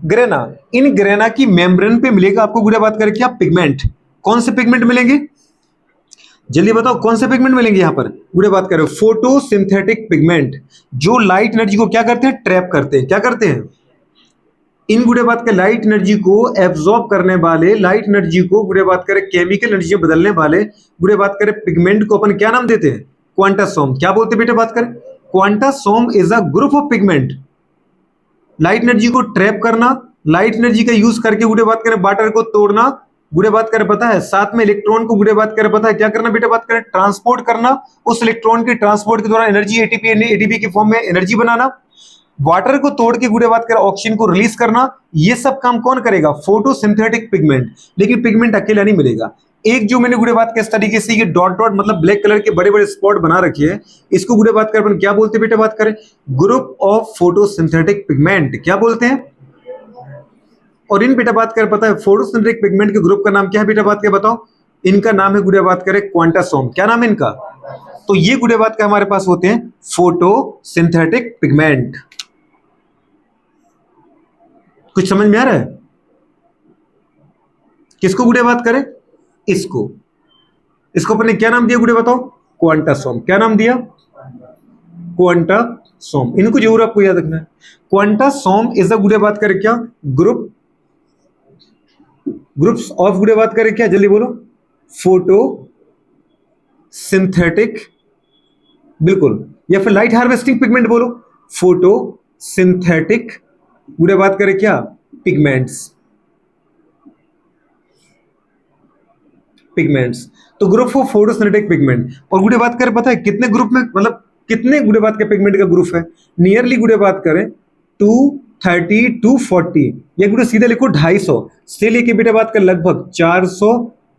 ग्रेना। इन ग्रेना की मेम्ब्रेन पे मिलेगा आपको गुड़े बात करें क्या, पिगमेंट। कौन से पिगमेंट मिलेंगे, जल्दी बताओ कौन से पिगमेंट मिलेंगे यहां पर, गुड़े बात करें फोटोसिंथेटिक पिगमेंट, जो लाइट एनर्जी को क्या करते हैं, ट्रैप करते हैं। क्या करते हैं, इन गुड़े बात के लाइट एनर्जी को एब्जॉर्ब करने वाले, लाइट एनर्जी को गुड़े बात करें केमिकल एनर्जी में बदलने वाले गुड़े बात करें पिगमेंट को अपन क्या नाम देते हैं, क्वांटासोम। क्या बोलते हैं बेटे बात करें, quantasome is a group of pigment. Light energy को ट्रैप करना, लाइट एनर्जी का यूज करके गुड़े बात करें वाटर को तोड़ना, गुड़े बात करें पता है साथ में इलेक्ट्रॉन को गुड़े बात करें पता है क्या करना बेटा बात करें, ट्रांसपोर्ट करना, उस इलेक्ट्रॉन के ट्रांसपोर्ट के दौरान एनर्जी एटीपी के फॉर्म में एनर्जी बनाना, वाटर को तोड़ के गुड़े बात कर ऑक्सीजन को रिलीज करना। ये सब काम कौन करेगा, फोटोसिंथेटिक पिगमेंट। लेकिन पिगमेंट अकेला नहीं मिलेगा, एक जो मैंने गुड़े बात किस तरीके से ये डॉट डॉट मतलब ब्लैक कलर के बड़े बड़े स्पॉट बना रखे हैं, इसको गुड़े बात कर अपन क्या बोलते हैं बेटा बात करें, ग्रुप ऑफ फोटोसिंथेटिक पिगमेंट। क्या बोलते हैं, और इन बेटा बात कर पता है फोटोसिंथेटिक पिगमेंट के ग्रुप का नाम क्या है बेटा बात कर बताओ, इनका नाम है गुड़े बात करें क्वांटासोम। क्या नाम है इनका, तो ये गुड़े बात का हमारे पास होते हैं फोटोसिंथेटिक पिगमेंट। कुछ समझ में आ रहा है, किसको गुड़े बात करें, इसको, इसको अपने क्या नाम दिया गुड़े बताओ, क्वांटासोम। क्या नाम दिया, क्वांटासोम। इनको जरूर आपको याद रखना है। क्वांटासोम इज अ गुड़े बात करें क्या, ग्रुप्स ऑफ गुड़े बात करें क्या, जल्दी बोलो, फोटो सिंथेटिक, बिल्कुल, या फिर लाइट हार्वेस्टिंग पिगमेंट बोलो, फोटो सिंथेटिक गुड़े बात करें क्या, पिगमेंट्स, पिगमेंट्स। तो ग्रुप ऑफ फोटोसिंथेटिक पिगमेंट। और गुड़े बात करें पता है कितने ग्रुप में, मतलब कितने गुड़े बात के पिगमेंट का ग्रुप है, नियरली गुड़े बात करें 230 240, या गुड़े सीधे लिखो 250 से लेके बेटा बात कर लगभग 400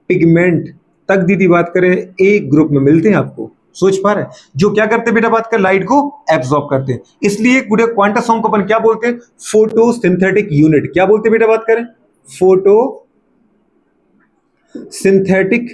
पिगमेंट तक दीदी बात करें एक ग्रुप में मिलते हैं आपको। सोच पा रहे हैं, जो क्या करते हैं बेटा बात कर लाइट को एब्जॉर्ब करते हैं। इसलिए गुड़े क्वांटासोम को अपन क्या बोलते हैं, फोटोसिंथेटिक यूनिट। क्या बोलते हैं बेटा बात करें, फोटो सिंथेटिक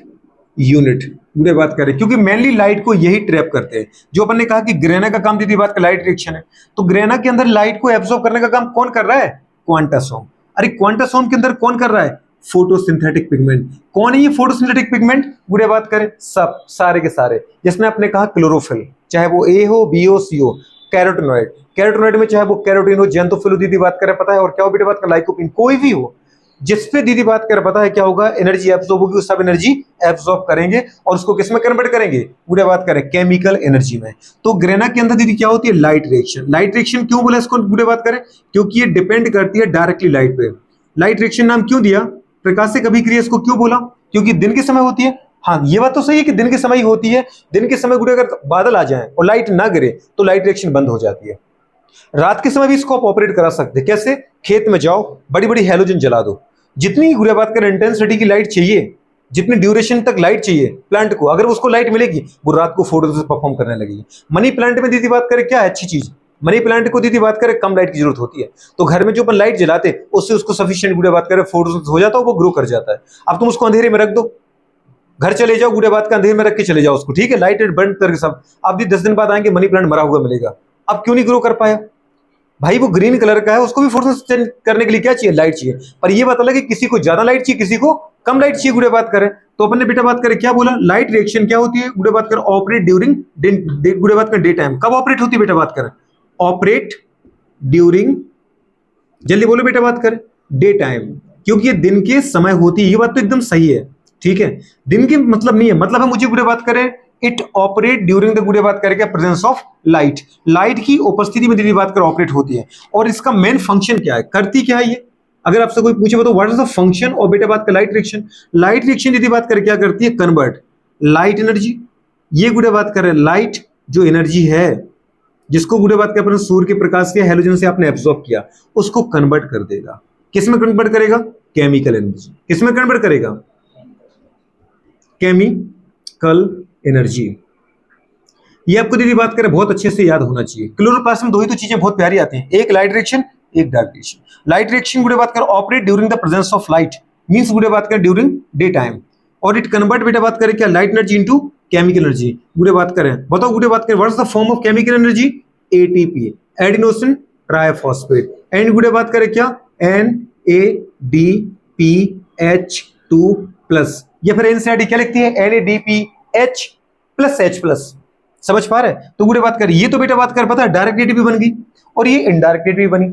यूनिट गुड़े बात करें, क्योंकि मेनली लाइट को यही ट्रैप करते हैं। जो अपन ने कहा कि ग्रेना का काम दीदी बात का लाइट रिएक्शन है, तो ग्रेना के अंदर लाइट को एब्जॉर्ब करने का काम कौन कर रहा है, क्वांटासोम। अरे क्वांटासोम के अंदर कौन कर रहा है, फोटोसिंथेटिक पिगमेंट। कौन है ये फोटोसिंथेटिक पिगमेंट, गुड़े बात करें सब सारे के सारे, जिसमें आपने कहा क्लोरोफिल, चाहे वो ए हो बी हो सी हो, कैरोटिनॉइड, कैरोटिनॉइड में चाहे वो कैरोटीन हो, जेंथोफिल हो दीदी बात करें पता है, और क्या हो बेटा बात का लाइकोपिन, कोई भी हो, जिसपे दीदी बात कर पता है क्या होगा, एनर्जी एब्जॉर्ब होगी, सब एनर्जी एब्जॉर्ब करेंगे और उसको किसमें कन्वर्ट करेंगे, गुड़े बात करें केमिकल एनर्जी में। तो ग्रेना के अंदर दीदी क्या होती है, लाइट रिएक्शन। लाइट रिएक्शन क्यों बोला इसको गुड़े बात करें, क्योंकि ये डिपेंड करती है डायरेक्टली लाइट पे। लाइट रिएक्शन नाम क्यों दिया, प्रकाश से कभी क्रिया, इसको क्यों बोला, क्योंकि दिन के समय होती है। हाँ ये बात तो सही है कि दिन के समय ही होती है, दिन के समय गुड़े अगर बादल आ जाए और लाइट ना गिरे तो लाइट रिएक्शन बंद हो जाती है। रात के समय भी इसको आप ऑपरेट करा सकते हैं, कैसे, खेत में जाओ बड़ी बड़ी हैलोजन जला दो, जितनी गुड़े बात कर इंटेंसिटी की लाइट चाहिए, जितनी ड्यूरेशन तक लाइट चाहिए प्लांट को, अगर उसको लाइट मिलेगी वो रात को फोटोसिंथेसिस परफॉर्म करने लगेगी। मनी प्लांट में दीदी बात करें क्या है अच्छी चीज, मनी प्लांट को दीदी बात करें कम लाइट की जरूरत होती है, तो घर में जो अपन लाइट जलाते उससे उसको सफिशिएंट गुड़े बात करें फोटोसिंथेसिस हो जाता है, वो ग्रो कर जाता है। अब तुम उसको अंधेरे में रख दो, घर चले जाओ गुड़े बात का अंधेरे में रख के चले जाओ उसको, ठीक है, लाइट बंद करके सब, अब 10 दिन बाद आएंगे मनी प्लांट मरा हुआ मिलेगा। अब क्यों नहीं ग्रो कर पाया भाई, वो ग्रीन कलर का है, उसको भी फोटोसिंथेसिस करने के लिए क्या चाहिए, लाइट चाहिए। पर ये बात अलग है किसी को ज्यादा लाइट चाहिए, किसी को कम लाइट चाहिए गुड़े बात करें। तो अपन ने बेटा बात करें क्या बोला, लाइट रिएक्शन क्या होती है गुड़े बात करें, ऑपरेट ड्यूरिंग गुड़े बात करें डे टाइम। कब ऑपरेट होती है बेटा बात करें, ऑपरेट ड्यूरिंग, जल्दी बोलो बेटा बात करें, डे टाइम, क्योंकि ये दिन के समय होती है, ये बात तो एकदम सही है, ठीक है। दिन के मतलब नहीं है, मतलब है मुझे गुड़े बात करें इट ऑपरेट ड्यूरिंग द गुड़े बात करें क्या प्रेजेंस ऑफ लाइट, लाइट की उपस्थिति में दीदी बात करें ऑपरेट होती है। और इसका मेन फंक्शन क्या है, करती क्या है ये, अगर आपसे कोई पूछे तो व्हाट इज द फंक्शन और बेटा बात कर लाइट रिएक्शन, लाइट रिएक्शन दीदी बात करें क्या करती है, कन्वर्ट लाइट एनर्जी, ये गुड़े बात करें लाइट जो एनर्जी है जिसको गुड़े बात करें सूर्य के प्रकाश के हेलोजन से आपने एब्जॉर्ब किया, उसको कन्वर्ट कर देगा, किस में कन्वर्ट करेगा, केमिकल एनर्जी, किस में कन्वर्ट करेगा, केमिकल एनर्जी। ये आपको दीदी बात करें बहुत अच्छे से याद होना चाहिए। क्लोरोप्लास्ट में दो ही तो चीजें बहुत प्यारी आती हैं, एक लाइट रिएक्शन एक डार्क रिएक्शन। लाइट रिएक्शन गुड़े बात करें operate during the presence of light, means गुड़े बात करें ड्यूरिंग डे टाइम, और इट कन्वर्ट बेटा बात करें क्या light energy into chemical energy. गुड़े बात करें बताओ, गुड़े बात करें what is the form of chemical energy, ATP adenosine triphosphate, and गुड़े बात करें क्या NADPH2+, या फिर एनसीईआरटी क्या लिखती है NADPH+H+। समझ पा रहे हैं, तो गुड़े बात कर, ये तो बेटा बात कर पता है डायरेक्ट एटीपी बन गई और ये इनडायरेक्ट एटीपी बनी,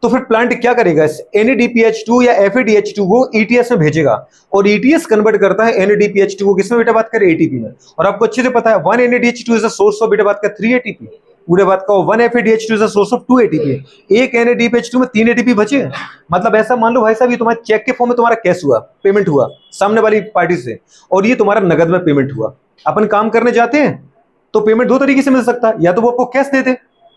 तो फिर प्लांट क्या करेगा इस NADPH2 या FADH2 को ETS में भेजेगा, और ETS कन्वर्ट करता है NADPH2 को किसमें बेटा बात करें ATP में। और आपको अच्छे से पता है 1 NADH2 is a source of बेटा बात कर 3 ATP, गुड़े बात का 1 FADH2 is a source of 2 ATP, एक NADPH2 में 3 ATP बचे। मतलब ऐसा मान लो भाई साहब ये तुम्हारे चेक के फॉर्म में तुम्हारा कैश हुआ, पेमेंट हुआ सामने वाली पार्टी से, और ये तुम्हारा नगद में पेमेंट हुआ। अपन काम करने जाते हैं तो पेमेंट दो तरीके से मिल सकता है, या तो वो आपको कैश दे दे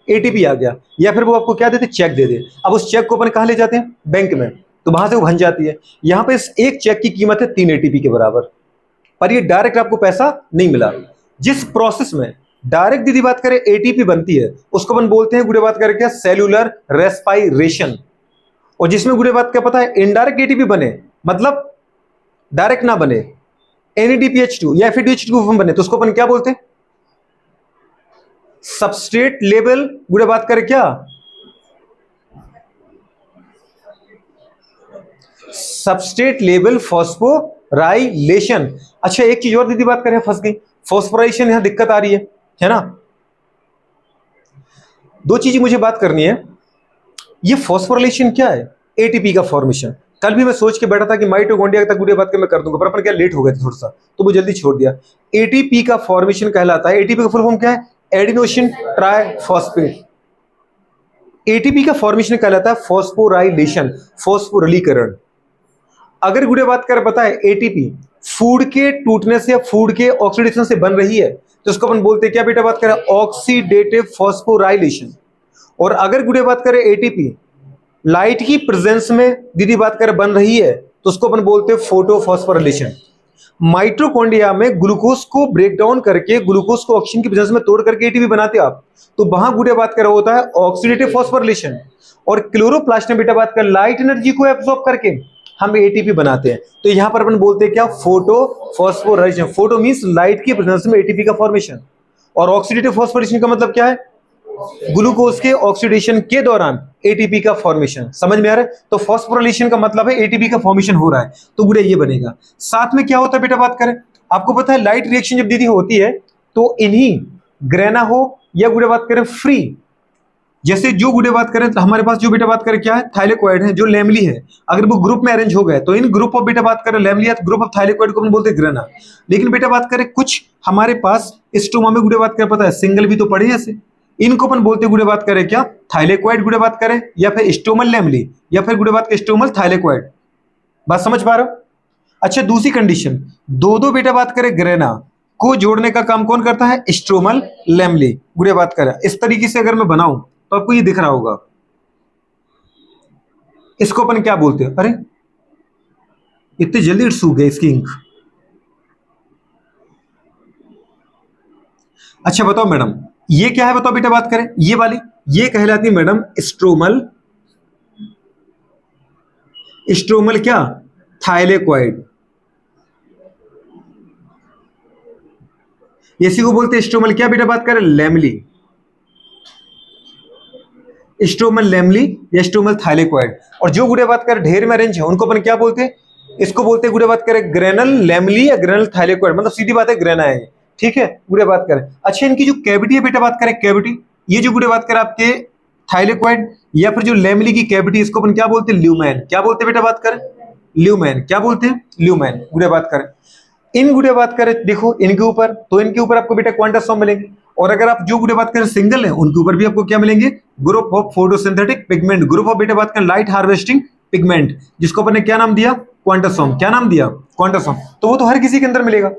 एटीपी आ गया, या फिर वो आपको क्या देते चेक दे दे। अब उस चेक को अपन कहां ले जाते हैं, बैंक में, तो वहां से वो बन जाती है। यहां पे इस एक चेक की कीमत है 3 एटीपी के बराबर, पर ये डायरेक्ट आपको पैसा नहीं मिला। जिस प्रोसेस में डायरेक्ट दीदी बात करें एटीपी बनती है उसको अपन बोलते हैं गुड़े बात करें क्या सेल्यूलर रेस्पायरेशन, और जिसमें गुड़े बात क्या पता है इनडायरेक्ट एटीपी बने, मतलब डायरेक्ट ना बने, NADPH2 या FADH2 फॉर्म बने, तो उसको अपन क्या बोलते हैं सबस्ट्रेट लेवल गुड़े बात करें क्या सबस्ट्रेट लेवल फॉस्फोराइलेशन। अच्छा एक चीज और दीदी बात करें फंस गई, फॉस्फोराइलेशन यहां दिक्कत आ रही है ना। दो चीजें मुझे बात करनी है, ये फॉस्फोराइलेशन क्या है, एटीपी का फॉर्मेशन। कल भी मैं सोच के बैठा था कि माइटोकॉन्ड्रिया तक गुड़े बात के मैं कर दूंगा, पर अपन क्या लेट हो गए थे थोड़ा सा, तो वो जल्दी छोड़ दिया। एटीपी का फॉर्मेशन कहलाता है, एटीपी का फुल फॉर्म क्या है, एडिनोसिन ट्राइफॉस्फेट। एटीपी का फॉर्मेशन कहलाता है फॉस्फोराइलेशन, फॉस्फोरलीकरण। अगर गुड़े बात कर पता है एटीपी फूड के टूटने से या फूड के ऑक्सीडेशन से बन रही है तो उसको अपन बोलते हैं क्या बेटा बात करें ऑक्सीडेटिव फॉस्फोराइलेशन। और अगर गुड़े बात करें एटीपी लाइट की प्रेजेंस में दीदी बात करें बन रही है तो उसको अपन बोलते हैं फोटोफॉस्फोराइलेशन। माइटोकॉन्ड्रिया में ग्लूकोज को ब्रेक डाउन करके ग्लूकोज को ऑक्सीजन की प्रेजेंस में तोड़ करके एटीपी बनाते आप, तो वहां गुड़े बात कर होता है ऑक्सीडेटिव फॉस्फोराइलेशन। और क्लोरोप्लास्ट में बेटा बात कर लाइट एनर्जी को एब्सॉर्ब करके हम एटीपी बनाते हैं, तो यहां पर अपन बोलते हैं क्या फोटोफॉस्फोराइलेशन। फोटो मींस लाइट की प्रेजेंस में एटीपी का फॉर्मेशन, और ऑक्सीडेटिव फॉस्फोराइलेशन का मतलब क्या है ग्लूकोज के ऑक्सीडेशन के दौरान एटीपी का फॉर्मेशन। समझ में आ रहा है, तो फॉस्फोराइलेशन का मतलब है एटीपी का फॉर्मेशन हो रहा है, तो गुड़े ये बनेगा। साथ में क्या होता है बेटा बात करें, आपको पता है लाइट रिएक्शन जब दीदी होती है तो इन्हीं ग्रेना हो या गुड़े बात करें फ्री, जैसे जो गुड़े बात करें तो हमारे पास जो बेटा बात करें क्या है थाइलेकोइड है जो लैमली है, अगर वो ग्रुप में अरेंज हो गए तो इन ग्रुप ऑफ बेटा बात करें लैमली ग्रुप ऑफ थाइलेकोइड को हम बोलते हैं ग्रेना। लेकिन बेटा बात करें कुछ हमारे पास स्टोमा में गुड़े बात करें पता है सिंगल भी तो पड़े ऐसे, इनको अपन बोलते हैं गुड़े बात करें क्या थाइलेकोइड गुड़े बात करें, या फिर स्टोमल लैमली, या फिर गुड़े बात स्टोमल थाइलेकोइड। बात समझ पा रहे हो। अच्छा दूसरी कंडीशन, दो दो बेटा बात करें ग्रेना को जोड़ने का काम कौन करता है, स्ट्रोमल लैमली गुड़े बात करें। इस तरीके से अगर मैं बनाऊं तो आपको ये दिख रहा होगा, इसको अपन क्या बोलते हैं, अरे इतनी जल्दी सूख गई इसकी इंक। अच्छा बताओ मैडम ये क्या है, बताओ बेटा बात करें, ये वाली ये कहलाती मैडम स्ट्रोमल, स्ट्रोमल क्या थाइलेकोइड, इसी को बोलते हैं स्ट्रोमल क्या बेटा बात करें लैमली, स्ट्रोमल लैमली या स्ट्रोमल थाइलेकोइड। और जो गुड़े बात करें ढेर में अरेंज है उनको अपन क्या बोलते हैं, इसको बोलते हैं गुड़े बात करें ग्रेनल लैमली या ग्रेनल थाइलेकोइड, मतलब सीधी बात है ग्रेना है, ठीक है गुड़े बात करें। अच्छा इनकी जो कैविटी है बेटा बात करें कैविटी, ये जो गुड़े बात करें आपके थाइलेक्वाइड, या फिर जो लेमली की कैविटी इसको अपन क्या बोलते हैं, ल्यूमेन। क्या बोलते हैं बेटा बात करें, ल्यूमेन। क्या बोलते हैं, ल्यूमेन। गुड़िया बात करें इन, गुड़िया बात करें देखो इनके ऊपर, तो इनके ऊपर आपको बेटा क्वांटासोम मिलेंगे, और अगर आप जो गुड़िया बात करें सिंगल है उनके ऊपर भी आपको क्या मिलेंगे, group of photosynthetic pigment, group of बेटा बात करें लाइट हार्वेस्टिंग पिगमेंट, जिसको अपन ने क्या नाम दिया, क्वांटासोम। क्या नाम दिया, क्वांटासोम। तो वो तो हर किसी के अंदर मिलेगा।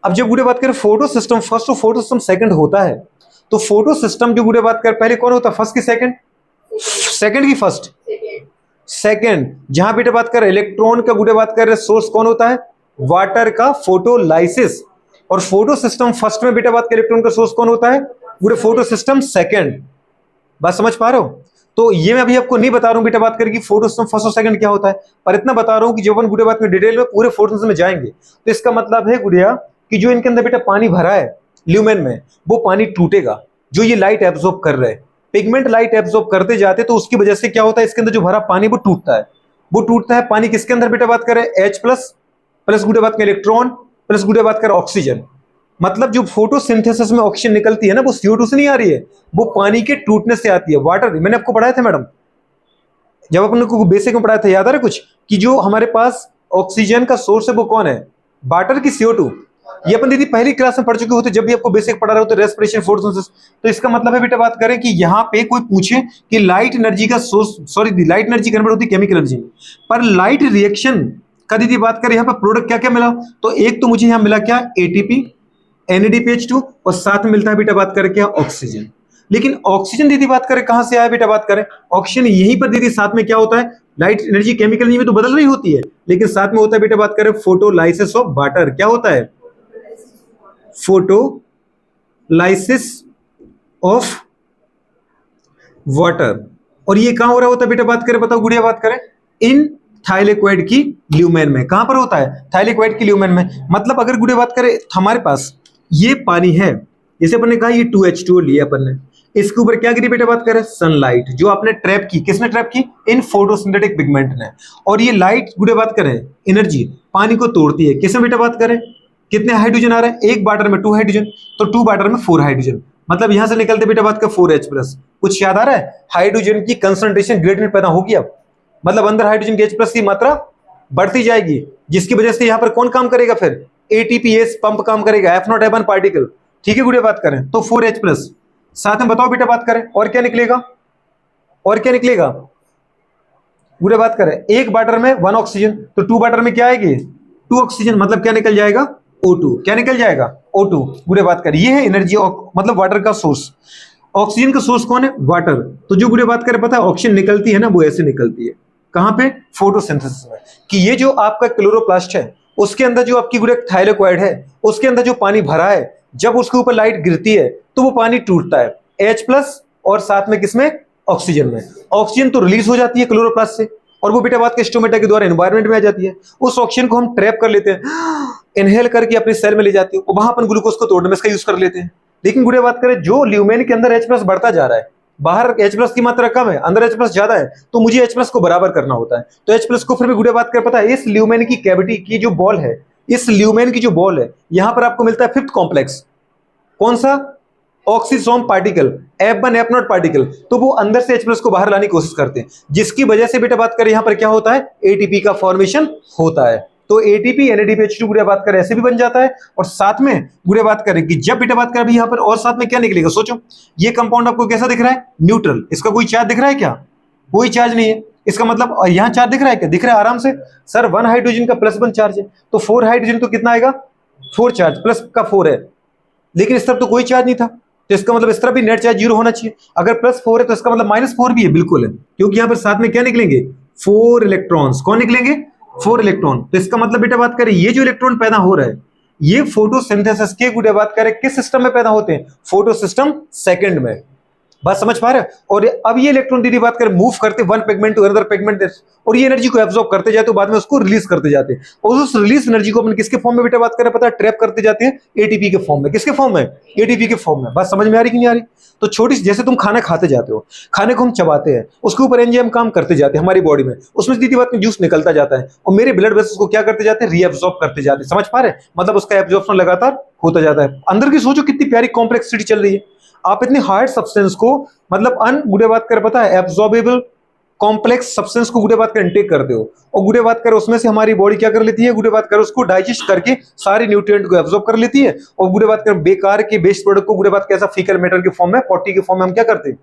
अब जब गुड़िया बात करें फोटो सिस्टम फर्स्ट और फोटो सिस्टम सेकंड होता है, तो फोटो सिस्टम जो गुड़िया बात करें पहले कौन होता है, फर्स्ट की सेकंड, सेकंड की फर्स्ट, सेकंड। जहां बेटा बात कर इलेक्ट्रॉन का गुड़िया बात कर रहे सोर्स कौन होता है, वाटर का फोटोलाइसिस, और फोटो सिस्टम फर्स्ट में बेटा बात कर इलेक्ट्रॉन का सोर्स कौन होता है, पूरे फोटो सिस्टम सेकंड। बात समझ पा रहे हो। तो ये मैं अभी आपको नहीं बता रहा हूं बेटा बात करें कि फोटो सिस्टम फर्स्ट और सेकंड क्या होता है, पर इतना बता रहा हूं कि जब अपन गुड़िया बात में डिटेल में पूरे फोटो सिस्टम में जाएंगे, तो इसका मतलब है गुड़िया कि जो इनके अंदर बेटा पानी भरा है ल्यूमेन में, वो पानी टूटेगा, जो ये लाइट एब्जॉर्ब कर रहे हैं, पिगमेंट लाइट एब्जॉर्ब करते जाते, तो उसकी वजह से क्या होता है, इसके अंदर जो भरा पानी वो टूटता है। वो टूटता है पानी किसके अंदर बेटा बात करें, H प्लस, प्लस गुड़िया बात करें इलेक्ट्रॉन, प्लस गुड़िया बात करें ऑक्सीजन। मतलब जो फोटोसिंथेसिस में ऑक्सीजन निकलती है ना, वो CO2 से नहीं आ रही है, वो पानी के टूटने से आती है, वाटर। मैंने आपको पढ़ाया था मैडम, जब अपन को बेसिक में पढ़ाया था, याद आ रहा है कुछ, कि जो हमारे पास ऑक्सीजन का सोर्स है वो कौन है, वाटर की CO2। ये अपन दीदी पहली क्लास में पढ़ चुके होते, जब भी आपको बेसिक पढ़ा रहे होते रेस्पिरेशन फोटोसिंथेसिस। तो इसका मतलब है बेटा बात करें कि यहाँ पे कोई पूछे कि लाइट एनर्जी का source, sorry light energy convert होती है केमिकल एनर्जी में, पर लाइट रिएक्शन का दीदी बात करें यहाँ पर प्रोडक्ट क्या क्या मिला, तो एक तो मुझे यहाँ मिला क्या, ATP NADPH2, और साथ में मिलता है बेटा बात करें क्या, ऑक्सीजन। लेकिन ऑक्सीजन दीदी बात करें कहां से आया बेटा बात करें, ऑक्सीजन यहीं पर दीदी साथ में क्या होता है, लाइट एनर्जी केमिकल एनर्जी में तो बदल रही होती है, लेकिन साथ में होता है बेटा बात करें फोटोलाइसिस ऑफ वाटर। क्या होता है, फोटोलाइसिस ऑफ वाटर। और ये कहां हो रहा होता है बेटा बात करें, बताओ गुड़िया बात करें, इन थाइलेक्वाइड की ल्यूमेन में। कहां पर होता है, थाइलेक्वाइड की ल्यूमेन में। मतलब अगर गुड़िया बात करें हमारे पास ये पानी है, जैसे अपन ने कहा ये 2H2O लिया अपन ने, इसके ऊपर क्या गिरी बेटा बात करें, सनलाइट, जो आपने ट्रैप की, किसने ट्रैप की, इन फोटोसिंथेटिक पिगमेंट ने। और ये लाइट गुड़िया बात करें एनर्जी पानी को तोड़ती है, किसमें बेटा बात करें, कितने हाइड्रोजन आ रहे हैं, एक वाटर में 2 हाइड्रोजन, तो 2 वाटर में 4 हाइड्रोजन। मतलब यहां से निकलते बेटा बात कर 4H प्लस। कुछ याद आ रहा है, हाइड्रोजन की कंसंट्रेशन ग्रेडियंट पैदा होगी अब, मतलब अंदर हाइड्रोजन की H प्लस की मात्रा बढ़ती जाएगी, जिसकी वजह से यहां पर कौन काम करेगा, फिर ATPase पंप काम करेगा, F0 पार्टिकल। ठीक है गुड़िया बात करें, तो 4H प्लस। साथ में बताओ बेटा बात करें और क्या निकलेगा, और क्या निकलेगा गुड़िया बात करें, एक वाटर में 1 ऑक्सीजन, तो 2 वाटर में क्या आएगी, 2 ऑक्सीजन, मतलब क्या निकल जाएगा, O2। क्या निकल जाएगा, O2। गुड़िया बात करें ये है एनर्जी, मतलब वाटर का सोर्स। ऑक्सीजन का सोर्स कौन है, वाटर। तो जो गुड़िया बात करें पता है ऑक्सीजन निकलती है ना, वो ऐसे निकलती है, कहां पे, फोटोसिंथेसिस में। कि ये जो आपका क्लोरोप्लास्ट है, उसके अंदर जो आपकी गुड़िया थाइलेक्वाइड है, उसके अंदर जो पानी भरा है, जब उसके ऊपर लाइट गिरती है तो वो पानी टूटता है, H प्लस, और साथ में किसमें, ऑक्सीजन में। ऑक्सीजन तो रिलीज हो जाती है क्लोरोप्लास्ट से, और वो बेटा बात के स्टोमेटा के द्वारा एनवायरनमेंट में आ जाती है। उस ऑक्सीजन को हम ट्रैप कर लेते हैं, इनहेल करके अपने सेल में ले जाती है, वहां अपन ग्लूकोज को तोड़ने में इसका यूज कर लेते हैं। लेकिन गुड़िया बात करें जो ल्यूमेन के अंदर H प्लस बढ़ता जा रहा है, बाहर H प्लस की मात्रा कम है, अंदर H प्लस ज्यादा है, तो मुझे H प्लस को बराबर करना होता है। तो H प्लस को फिर भी गुड़िया बात कर पता है, इस ल्यूमेन की कैविटी की जो बॉल है, इस ल्यूमेन की जो बॉल है, यहां पर आपको मिलता है 5th कॉम्प्लेक्स, कौन सा, oxysome particle, F1 F0 particle. तो वो अंदर से H प्लस को बाहर लाने की कोशिश करते हैं, जिसकी वजह से बेटा बात करें यहां पर क्या होता है, ATP का फॉर्मेशन होता है। तो ATP NADPH2 गुड़िया बात करें ऐसे भी बन जाता है। और साथ में गुड़िया बात करें कि जब बेटा बात करें अभी यहां पर, और साथ में क्या निकलेगा, सोचो ये कंपाउंड आपको कैसा दिख रहा है, न्यूट्रल। इसका कोई चार्ज दिख रहा है क्या, कोई चार्ज नहीं है। इसका मतलब यहां चार्ज दिख रहा है क्या, दिख रहा है आराम से, सर 1 हाइड्रोजन का +1 चार्ज है, तो 4 हाइड्रोजन तो कितना आएगा, 4 चार्ज, प्लस का 4 है, लेकिन इस तरफ तो कोई चार्ज नहीं था, तो इसका मतलब इस तरफ भी नेट चार्ज 0 होना चाहिए। अगर +4 है तो इसका मतलब -4 भी है, बिल्कुल है, क्योंकि यहां पर साथ में क्या निकलेंगे, 4 इलेक्ट्रॉन्स। कौन निकलेंगे, 4 इलेक्ट्रॉन। तो इसका मतलब बेटा बात करें ये जो इलेक्ट्रॉन पैदा हो रहा है, ये फोटोसिंथेसिस के गुड़िया बात करें किस सिस्टम में पैदा होते हैं, फोटो सिस्टम सेकंड में। बात समझ पा रहे हैं। और अब ये इलेक्ट्रॉन दीदी बात करें मूव करते one pigment to another pigment, और ये एनर्जी को एब्जॉर्ब करते जाते हैं, बाद में उसको रिलीज करते जाते हैं। और उस रिलीज एनर्जी को अपन किसके फॉर्म में बेटा बात करें पता है, ट्रैप करते जाते हैं एटीपी के फॉर्म में। किसके फॉर्म में, एटीपी के फॉर्म में। बात समझ में आ रही कि नहीं आ रही। तो छोटी जैसे तुम खाना खाते जाते हो, खाने को हम चबाते हैं, उसके ऊपर एंजाइम काम करते जाते हैं हमारी बॉडी में, उसमें दीदी बात में जूस निकलता जाता है, और मेरे ब्लड वेसल्स को क्या करते जाते हैं, रीएब्जॉर्ब करते जाते हैं। समझ पा रहे, मतलब उसका एब्जॉर्प्शन लगातार होता जाता है। अंदर की सोचो कितनी प्यारी कॉम्प्लेक्सिटी चल रही है। आप इतने हार्ड सब्सटेंस को मतलब गुडे बात कर पता है एब्जॉर्बेबल कॉम्प्लेक्स सब्सटेंस को गुडे बात कर इनटेक करते हो, और गुडे बात कर उसमें से हमारी बॉडी क्या कर लेती है, गुडे बात कर उसको डाइजेस्ट करके सारे न्यूट्रिएंट को एब्जॉर्ब कर लेती है, और गुडे बात कर बेकार के वेस्ट प्रोडक्ट को गुडे बात कैसा फीकल मैटर के फॉर्म में, पॉटी के फॉर्म में हम क्या करते हैं,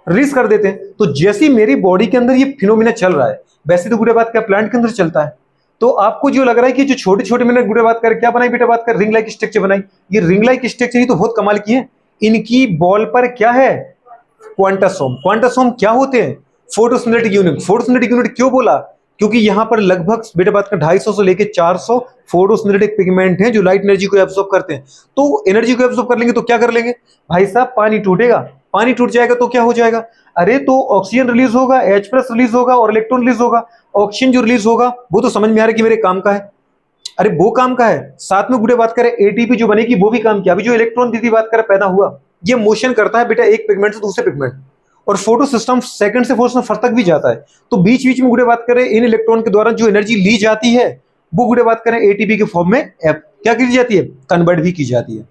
रिलीज कर देते हैं। तो जैसी मेरी बॉडी के अंदर ये फिनोमिना चल रहा है, वैसे तो गुडे बात का प्लांट के अंदर चलता है। तो आपको जो लग रहा है कि जो छोटे छोटे मैंने गुडे बात कर क्या बनाई बेटा बात कर, रिंग लाइक स्ट्रक्चर बनाई, ये रिंग लाइक स्ट्रक्चर ही तो बहुत कमाल की है। इनकी बॉल पर क्या है, क्वांटासोम। क्वांटासोम क्या होते हैं, फोटोसिंथेटिक यूनिट। फोटोसिंथेटिक यूनिट क्यों बोला, क्योंकि यहां पर लगभग बेटा बात कर 250 से लेके 400 फोटोसिंथेटिक पिगमेंट हैं जो लाइट एनर्जी को एब्जॉर्ब करते हैं। तो एनर्जी को एब्जॉर्ब कर लेंगे तो क्या कर लेंगे भाई साहब, पानी टूटेगा। पानी टूट जाएगा तो क्या हो जाएगा, अरे तो ऑक्सीजन रिलीज होगा, H+ रिलीज होगा और इलेक्ट्रॉन रिलीज होगा। ऑक्सीजन जो रिलीज होगा वो तो समझ में आ रहा है कि मेरे काम का है, अरे वो काम का है। साथ में गुडे बात करें एटीपी जो बनेगी वो भी काम किया। अभी जो इलेक्ट्रॉन दीदी बात करें पैदा हुआ, ये मोशन करता है बेटा एक पिगमेंट से दूसरे पिगमेंट, और फोटो सिस्टम सेकंड से फोर्स में फर तक भी जाता है। तो बीच बीच में गुडे बात करें इन इलेक्ट्रॉन के द्वारा जो एनर्जी ली जाती है वो गुडे बात करें एटीपी के फॉर्म में क्या की जाती है, कन्वर्ट भी की जाती है।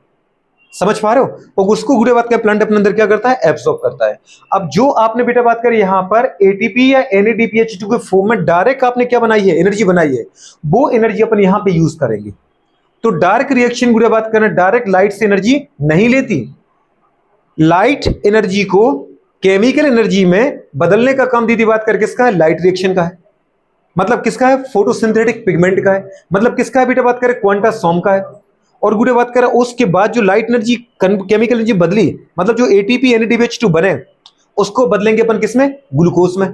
समझ पा रहे हो, और उसको गुडे बात करें प्लांट अपने अंदर क्या करता है, एब्सॉर्ब करता है। अब जो आपने बेटा बात करें यहां पर एटीपी या NADPH2 के फॉर्म में डायरेक्ट आपने क्या बनाई है, एनर्जी बनाई है, वो एनर्जी अपन यहां पे यूज करेंगे। तो डार्क रिएक्शन गुडे बात करें डायरेक्ट लाइट से एनर्जी नहीं लेती, लाइट एनर्जी को केमिकल एनर्जी में बदलने का काम दीदी बात कर किसका है, लाइट रिएक्शन का है। मतलब किसका है, फोटोसिंथेटिक पिगमेंट का है। मतलब किसका है बेटा बात करें, क्वांटासोम का है। और गुडे बात करें उसके बाद जो लाइट एनर्जी केमिकल एनर्जी बदली, मतलब जो एटीपी NADPH2 बने उसको बदलेंगे अपन किसमें, ग्लूकोज में।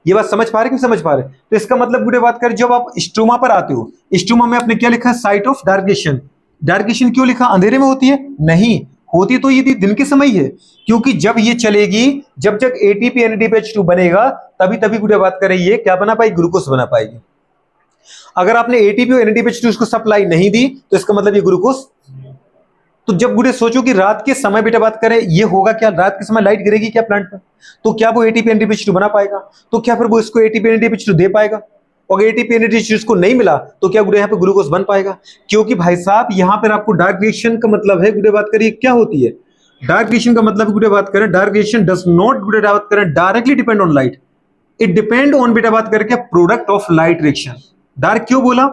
ये बात समझ पा रहे कि नहीं समझ पा रहे। तो इसका मतलब गुडे बात करें जब आप स्टोमा पर आते हो, स्टोमा में आपने क्या लिखा है, साइट ऑफ डार्केशन। डार्केशन क्यों लिखा, अंधेरे में होती है, नहीं होती तो ये दिन के समय है, क्योंकि जब ये चलेगी, जब जब एटीपी NADPH2 बनेगा तभी तभी गुडे बात करें ये क्या बना पाएगी, ग्लूकोज बना पाएगी। अगर आपने एटीपी और NADPH2 को सप्लाई नहीं दी तो इसका मतलब ये ग्लूकोज। तो जब गुडे सोचो कि रात के समय बेटा बात करें ये होगा क्या, रात के समय लाइट गिरेगी क्या प्लांट पर, तो क्या वो एटीपी NADPH2 बना पाएगा, तो क्या फिर वो इसको एटीपी NADPH2 दे पाएगा। और एटीपी NADPH2 को नहीं मिला तो क्या गुडे यहाँ पे ग्लूकोज बन पाएगा। क्योंकि भाई साहब यहां पर आपको डार्क रिएक्शन का मतलब है, गुडे बात करिए क्या होती है डार्क रिएक्शन का मतलब, गुडे बात करें डार्क रिएक्शन डज नॉट गुडे बात करें directly depend on light, it depend on बेटा बात करके product of light reaction. Dark क्यों बोला,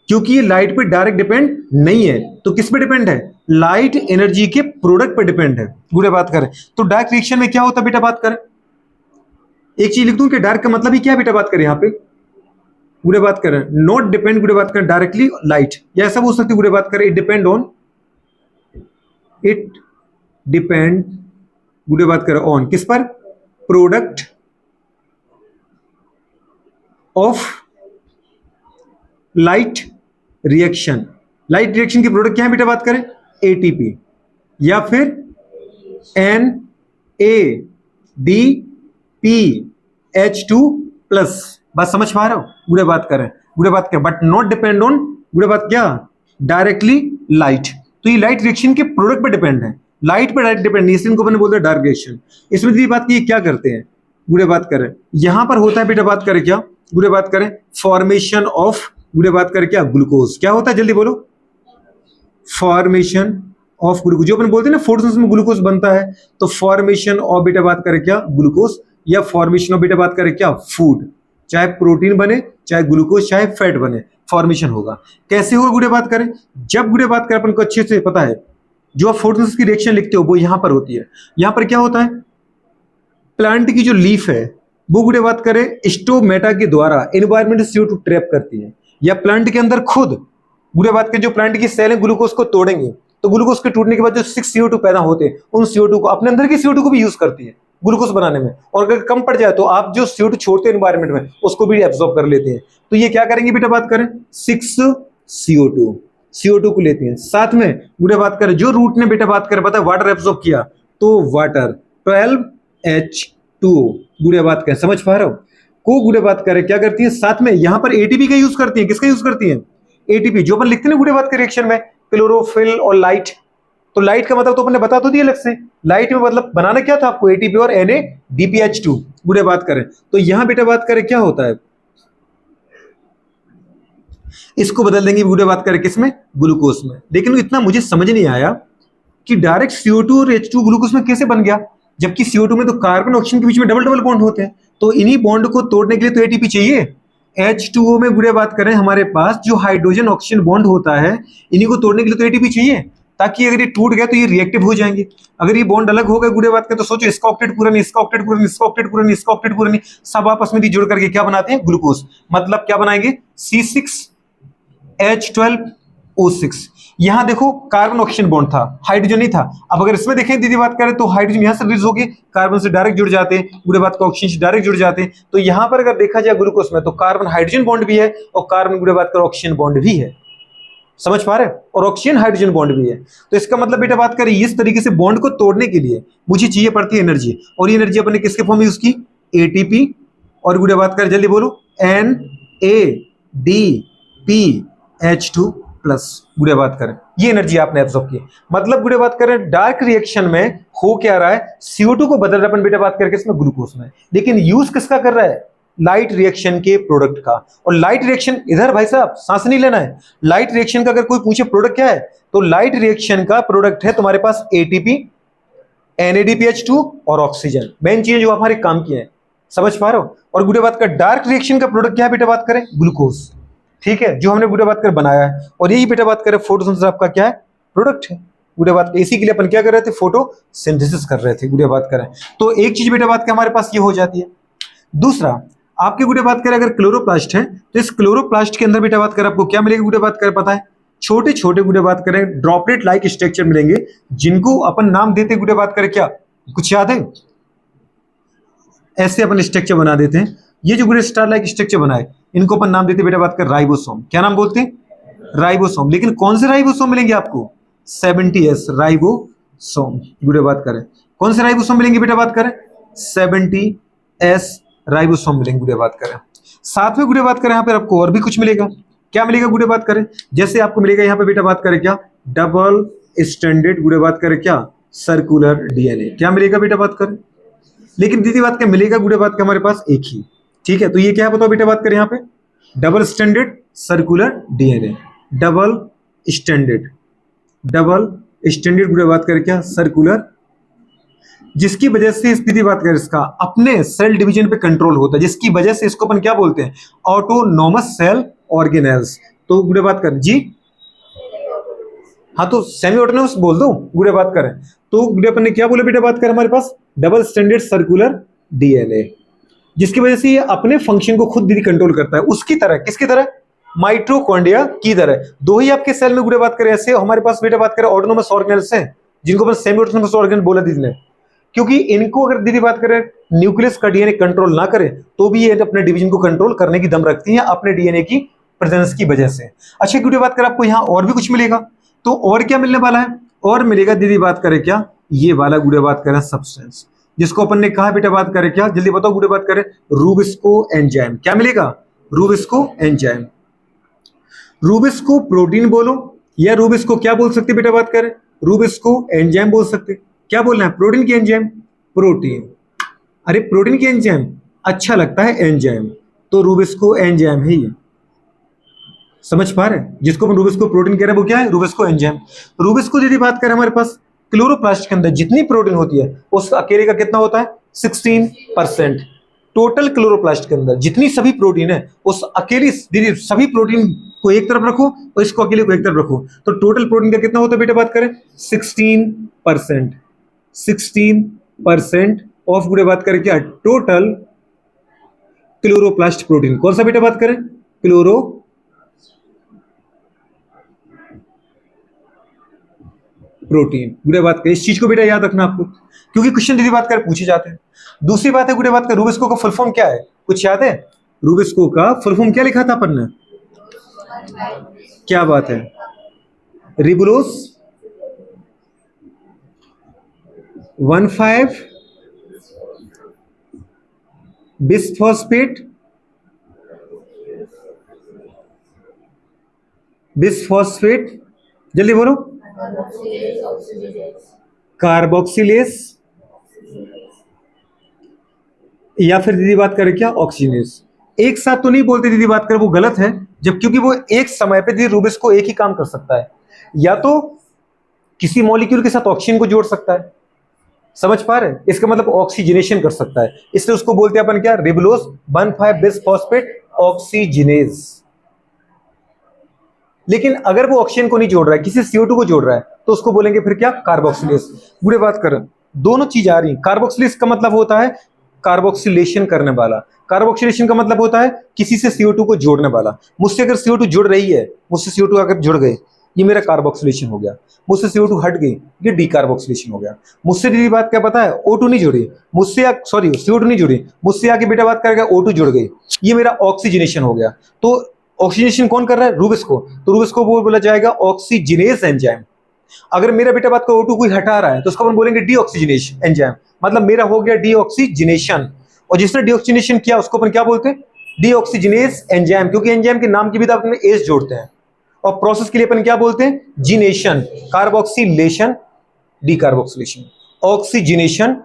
क्योंकि ये लाइट पे डायरेक्ट डिपेंड नहीं है, तो किस पे डिपेंड है, लाइट एनर्जी के प्रोडक्ट पे डिपेंड है। गुडे बात करें तो डार्क रिएक्शन में क्या होता है बेटा बात करें, एक चीज लिख दूं कि डार्क का मतलब ही क्या है बेटा बात करें, यहां पे गुडे बात करें नॉट डिपेंड गुडे बात करें डायरेक्टली लाइट, या ऐसा बोल सकते गुडे बात करें it depend on, it depend गुडे बात करें ऑन किस पर, product of light reaction. Light reaction की प्रोडक्ट क्या है बेटा बात करें, एटीपी या फिर NADPH2+। बात समझ पा रहे हो, गुडे बात करें गुडे बात करें बट नॉट डिपेंड ऑन गुडे बात क्या, डायरेक्टली लाइट। तो ये लाइट रिएक्शन के प्रोडक्ट पर डिपेंड है, लाइट पर डायरेक्ट डिपेंड नहीं, इसलिए इनको मैंने बोलते हैं डार्क रिएक्शन। इसमें भी बात की क्या करते हैं, गुडे बात करें यहां पर होता है बेटा बात करें क्या, गुडे बात करें फॉर्मेशन ऑफ गुडे बात करें क्या, ग्लूकोज। क्या होता है जल्दी बोलो, फॉर्मेशन ऑफ ग्लूकोज। जो अपन बोलते हैं ना फोटोसिंथेसिस में ग्लूकोज बनता है, तो फॉर्मेशन ऑफ बेटा बात करें क्या, ग्लूकोज, या फॉर्मेशन ऑफ बेटा बात करें क्या, फूड। चाहे प्रोटीन बने, चाहे ग्लूकोज, चाहे फैट बने, फॉर्मेशन होगा। कैसे होगा गुडे बात करें, जब गुडे बात करें अपन को अच्छे से पता है, जो आप फोटोसिंथेसिस की रिएक्शन लिखते हो वो यहां पर होती है। यहां पर क्या होता है, प्लांट की जो लीफ है वो गुडे बात करें स्टोमेटा के द्वारा एनवायरमेंट CO2 ट्रैप करती है, या प्लांट के अंदर खुद गुडे बात करें जो प्लांट की सेल है ग्लूकोज को तोड़ेंगे तो ग्लूकोज के टूटने के बाद जो 6 CO2 पैदा होते हैं, उन CO2 को अपने अंदर की CO2 को भी यूज करती है ग्लूकोज बनाने में, और अगर कम पड़ जाए तो आप जो CO2 छोड़ते हैं एनवायरमेंट में उसको भी एब्जॉर्ब कर लेते हैं। तो ये क्या करेंगे बेटा बात करें, 6 CO2 को लेते हैं। साथ में गुडे बात करें जो रूट ने बेटा बात करें पता है वाटर एब्जॉर्ब किया, तो वाटर 12H2O गुडे बात करें, समझ पा रहे हो, को गुडे बात करें क्या करती है, साथ में यहां पर एटीपी का यूज करती है। किसका यूज करती है, एटीपी। जो अपन लिखते हैं ना गुडे बात करें रिएक्शन में क्लोरोफिल और लाइट, तो लाइट का मतलब तो अपन ने बता तो दिया अलग से, लाइट में मतलब बनाना क्या था आपको, एटीपी और NADPH2 गुडे बात करें। तो यहां बेटा बात करें क्या होता है, इसको बदल देंगे गुड़े बात करें किसमें, ग्लूकोज में। लेकिन इतना मुझे समझ नहीं आया कि डायरेक्ट CO2 और H2 ग्लूकोज में कैसे बन गया, जबकि CO2 में तो कार्बन ऑक्सीजन के बीच में डबल डबल बॉन्ड होते हैं। तो इन्हीं बॉन्ड को तोड़ने के लिए तो ATP चाहिए। H2O में गुड़े बात करें हमारे पास जो हाइड्रोजन ऑक्सीजन बॉन्ड होता है, इन्हीं को तोड़ने के लिए तो ATP चाहिए, ताकि अगर ये टूट गया तो ये रिएक्टिव हो जाएंगे। अगर ये बॉन्ड अलग हो गए गुड़े बात करें तो सोचो, इसका ऑक्टेट पूरा नहीं, इसका ऑक्टेट पूरा नहीं, इसका ऑक्टेट पूरा नहीं, इसका ऑक्टेट पूरा नहीं, सब आपस में जुड़ करके क्या बनाते हैं, ग्लूकोज। मतलब क्या बनाएंगे, C6H12O6। यहां देखो कार्बन ऑक्सीजन बॉन्ड था, हाइड्रोजन नहीं था। अब अगर इसमें देखें दीदी बात करें तो हाइड्रोजन यहां से रिलीज होगी, कार्बन से डायरेक्ट जुड़ जाते हैं, गुड़े बात का ऑक्सीजन से डायरेक्ट जुड़ जाते हैं। तो यहां पर अगर देखा जाए ग्लूकोज में तो कार्बन हाइड्रोजन बॉन्ड भी है और कार्बन गुड़े बात का ऑक्सीजन बॉन्ड भी है। समझ पा रहे हैं, और ऑक्सीजन हाइड्रोजन बॉन्ड भी है। तो इसका मतलब बेटा बात करें इस तरीके से बॉन्ड को तोड़ने के लिए मुझे चाहिए पड़ती है एनर्जी, और ये एनर्जी अपने किसके फॉर्म में यूज की, ATP, और गुड़े बात करें जल्दी बोलो NADPH2 प्लस। गुड़े बात करें ये एनर्जी आपने एब्जॉर्ब की। मतलब गुड़े बात करें डार्क रिएक्शन में हो क्या रहा है, CO2 को बदल रहा है अपन बेटा बात करके इसमें ग्लूकोज में, लेकिन यूज किसका कर रहा है, लाइट रिएक्शन के प्रोडक्ट का। और लाइट रिएक्शन इधर भाई साहब सांस नहीं लेना है, लाइट रिएक्शन का अगर कोई पूछे प्रोडक्ट क्या है, तो लाइट रिएक्शन का प्रोडक्ट है तुम्हारे पास ATP, NADPH2 और ऑक्सीजन, मेन चीजें जो हमारे काम की है। समझ पा रहे हो। और गुड़े बात का डार्क रिएक्शन का प्रोडक्ट क्या है बेटा बात करें, ग्लूकोज, ठीक है, जो हमने गुड़े बात कर बनाया है। और यही बेटा बात करें फोटोसिंथेसिस आपका क्या है, प्रोडक्ट है। गुड़े बात इसी के लिए अपन क्या कर रहे थे, फोटोसिंथेसिस कर रहे थे गुड़े बात करें। तो एक चीज बेटा बात का हमारे पास ये हो जाती है। दूसरा आपके गुड़े बात करें अगर क्लोरोप्लास्ट है तो इस क्लोरोप्लास्ट के अंदर बेटा बात करें आपको क्या मिलेगा, गुड़े बात करें पता है, छोटे छोटे गुड़े बात करें ड्रॉपलेट लाइक स्ट्रक्चर मिलेंगे, जिनको अपन नाम देते गुड़े बात करें क्या, कुछ याद है, ऐसे अपन स्ट्रक्चर बना देते हैं। ये जो गुड़े स्टार लाइक स्ट्रक्चर बनाए इनको अपन नाम देते बेटा बात कर राइबोसोम। क्या नाम बोलते हैं, राइबोसोम। लेकिन कौन से राइबोसोम मिलेंगे आपको, 70S राइबोसोम। गुड़े बात करें कौन से राइबोसोम मिलेंगे बेटा बात करें, 70S राइबोसोम मिलेंगे गुड़े बात करें। साथ में गुड़े बात करें यहाँ पर आपको और भी कुछ मिलेगा। क्या मिलेगा गुड़े बात करें, जैसे आपको मिलेगा यहाँ पे बेटा बात करें क्या, डबल स्टैंडर्ड गुड़े बात करें क्या, सर्कुलर DNA। क्या मिलेगा बेटा बात करें, लेकिन दीदी बात क्या मिलेगा गुड़े बात का हमारे पास एक ही, ठीक है। तो ये क्या है बताओ बेटा बात करें यहाँ पे, double standard circular DNA, double standard गुड़े बात करें क्या, सर्कुलर, जिसकी वजह से इस दीदी बात करें इसका अपने सेल डिवीजन पे कंट्रोल होता है, जिसकी वजह से इसको अपन क्या बोलते हैं, ऑटोनोमस सेल ऑर्गेनेल्स। तो गुड़े बात करें जी, हाँ तो सेमी ऑटोनोमस बोल दो गुड़े बात करें। तो गुड़े अपन ने क्या बोला बेटा बात करें, हमारे पास डबल स्टैंडर्ड सर्कुलर DNA, जिसकी वजह से ये अपने फंक्शन को खुद दीदी कंट्रोल करता है। उसकी तरह, किसकी तरह, माइटोकॉन्ड्रिया की तरह। दो ही आपके सेल में गुड़े बात करें ऐसे हमारे पास बेटा बात करें ऑटोनोमस ऑर्गेनेल्स हैं, जिनको अपन सेमी ऑटोनोमस ऑर्गेनल बोला दीदी ने, क्योंकि इनको अगर दीदी बात करें न्यूक्लियस का DNA कंट्रोल ना करे तो भी ये अपने डिवीजन को कंट्रोल करने की दम रखती है अपने DNA की प्रेजेंस की वजह से। अच्छा गुड़े बात करें आपको यहाँ और भी कुछ मिलेगा, तो और क्या मिलने वाला है, और मिलेगा दीदी बात करें क्या, ये वाला गुड़े बात करें सब्सटेंस, जिसको अपन ने कहा बेटा बात करें क्या, जल्दी बताओ गुड़े बात करें, रूबिस्को एंजाइम। क्या मिलेगा, रूबिस्को एंजाइम। रूबिस्को प्रोटीन बोलो या रूबिस्को क्या बोल सकते बेटा बात करें, रूबिस्को एंजाइम बोल सकते। क्या बोलना है, प्रोटीन की एंजाइम, प्रोटीन। अरे प्रोटीन की एंजाइम अच्छा लगता है एंजाइम, तो रूबिस्को एंजाइम है ये। समझ पा रहे हैं, जिसको हम रूबिस्को प्रोटीन कह रहे हैं वो क्या है, रूबिस्को एंजाइम। रूबिस्को यदि बात करें हमारे पास क्लोरोप्लास्ट के अंदर जितनी प्रोटीन होती है उस अकेले का कितना होता है, 16%। टोटल क्लोरोप्लास्ट के अंदर जितनी सभी प्रोटीन है उस अकेली दीदी सभी प्रोटीन को एक तरफ रखो और इसको अकेले को एक तरफ रखो, तो टोटल प्रोटीन का कितना होता है बेटा बात करें, 16%। 16% ऑफ गुड़े बात करें क्या, टोटल क्लोरोप्लास्ट प्रोटीन। कौन सा बेटा बात करें, क्लोरो प्रोटीन। गुड़े बात करें, इस चीज को बेटा याद रखना आपको, क्योंकि क्वेश्चन दीदी बात कर पूछे जाते हैं। दूसरी बात है गुड़े बात कर, रूबिस्को का फुल फॉर्म क्या है, कुछ याद है, रूबिस्को का फुल फॉर्म क्या लिखा था अपन ने, क्या बात है, रिबुलोस 1,5 बिसफॉस्फेट जल्दी बोलो, कार्बोक्सिलेस, या फिर दीदी बात करें क्या, ऑक्सीजनेस। एक साथ तो नहीं बोलते दीदी बात करें, वो गलत है। जब क्योंकि वो एक समय पे दीदी रूबिस्को एक ही काम कर सकता है, या तो किसी मॉलिक्यूल के साथ ऑक्सीजन को जोड़ सकता है, समझ पा रहे हैं, इसका मतलब ऑक्सीजनेशन कर सकता है, इसलिए उसको बोलते हैं अपन क्या, रिबुलोज 1,5 बिसफॉस्फेट ऑक्सीजनेज। लेकिन अगर वो ऑक्सीजन को नहीं जोड़ रहा है, किसी CO2 को जोड़ रहा है, तो उसको बोलेंगे फिर क्या, कार्बोक्सिलेज। बुरे बात करें, दोनों चीज आ रही। कार्बोक्सिलेज का मतलब होता है कार्बोक्सिलेशन करने वाला, कार्बोक्सिलेशन का मतलब होता है किसी से CO2 को जोड़ने वाला। मुझसे अगर CO2 जुड़ रही है, मुझसे CO2 अगर जुड़ गए, ये मेरा कार्बोक्सिलेशन हो गया। मुझसे CO2 हट गई, ये डीकार्बोक्सिलेशन हो गया। मुझसे दीदी बात क्या पता है, O2 नहीं जुड़ी, मुझसे सॉरी CO2 नहीं जुड़ी, मुझसे आके बेटा बात करेगा O2 जुड़ गई, ये मेरा ऑक्सीजनेशन हो गया। तो ऑक्सीजनेशन कौन कर रहा है, रूबिस्को, तो रूबिस्को को बोला जाएगा ऑक्सीजिनेज एंजाइम। अगर मेरा बेटा बात को O2 कोई हटा रहा है, तो उसको अपन बोलेंगे डीऑक्सीजिनेशन एंजाइम, मतलब मेरा हो गया डीऑक्सीजिनेशन। और जिसने डीऑक्सीजिनेशन किया उसको अपन क्या बोलते हैं, डीऑक्सीजिनेज एंजाइम, क्योंकि एंजाइम के नाम की भी अपने एज जोड़ते हैं। और प्रोसेस के लिए अपन क्या बोलते हैं, जीनेशन, कार्बोक्सिलेशन, डीकार्बोक्सिलेशन, ऑक्सीजिनेशन,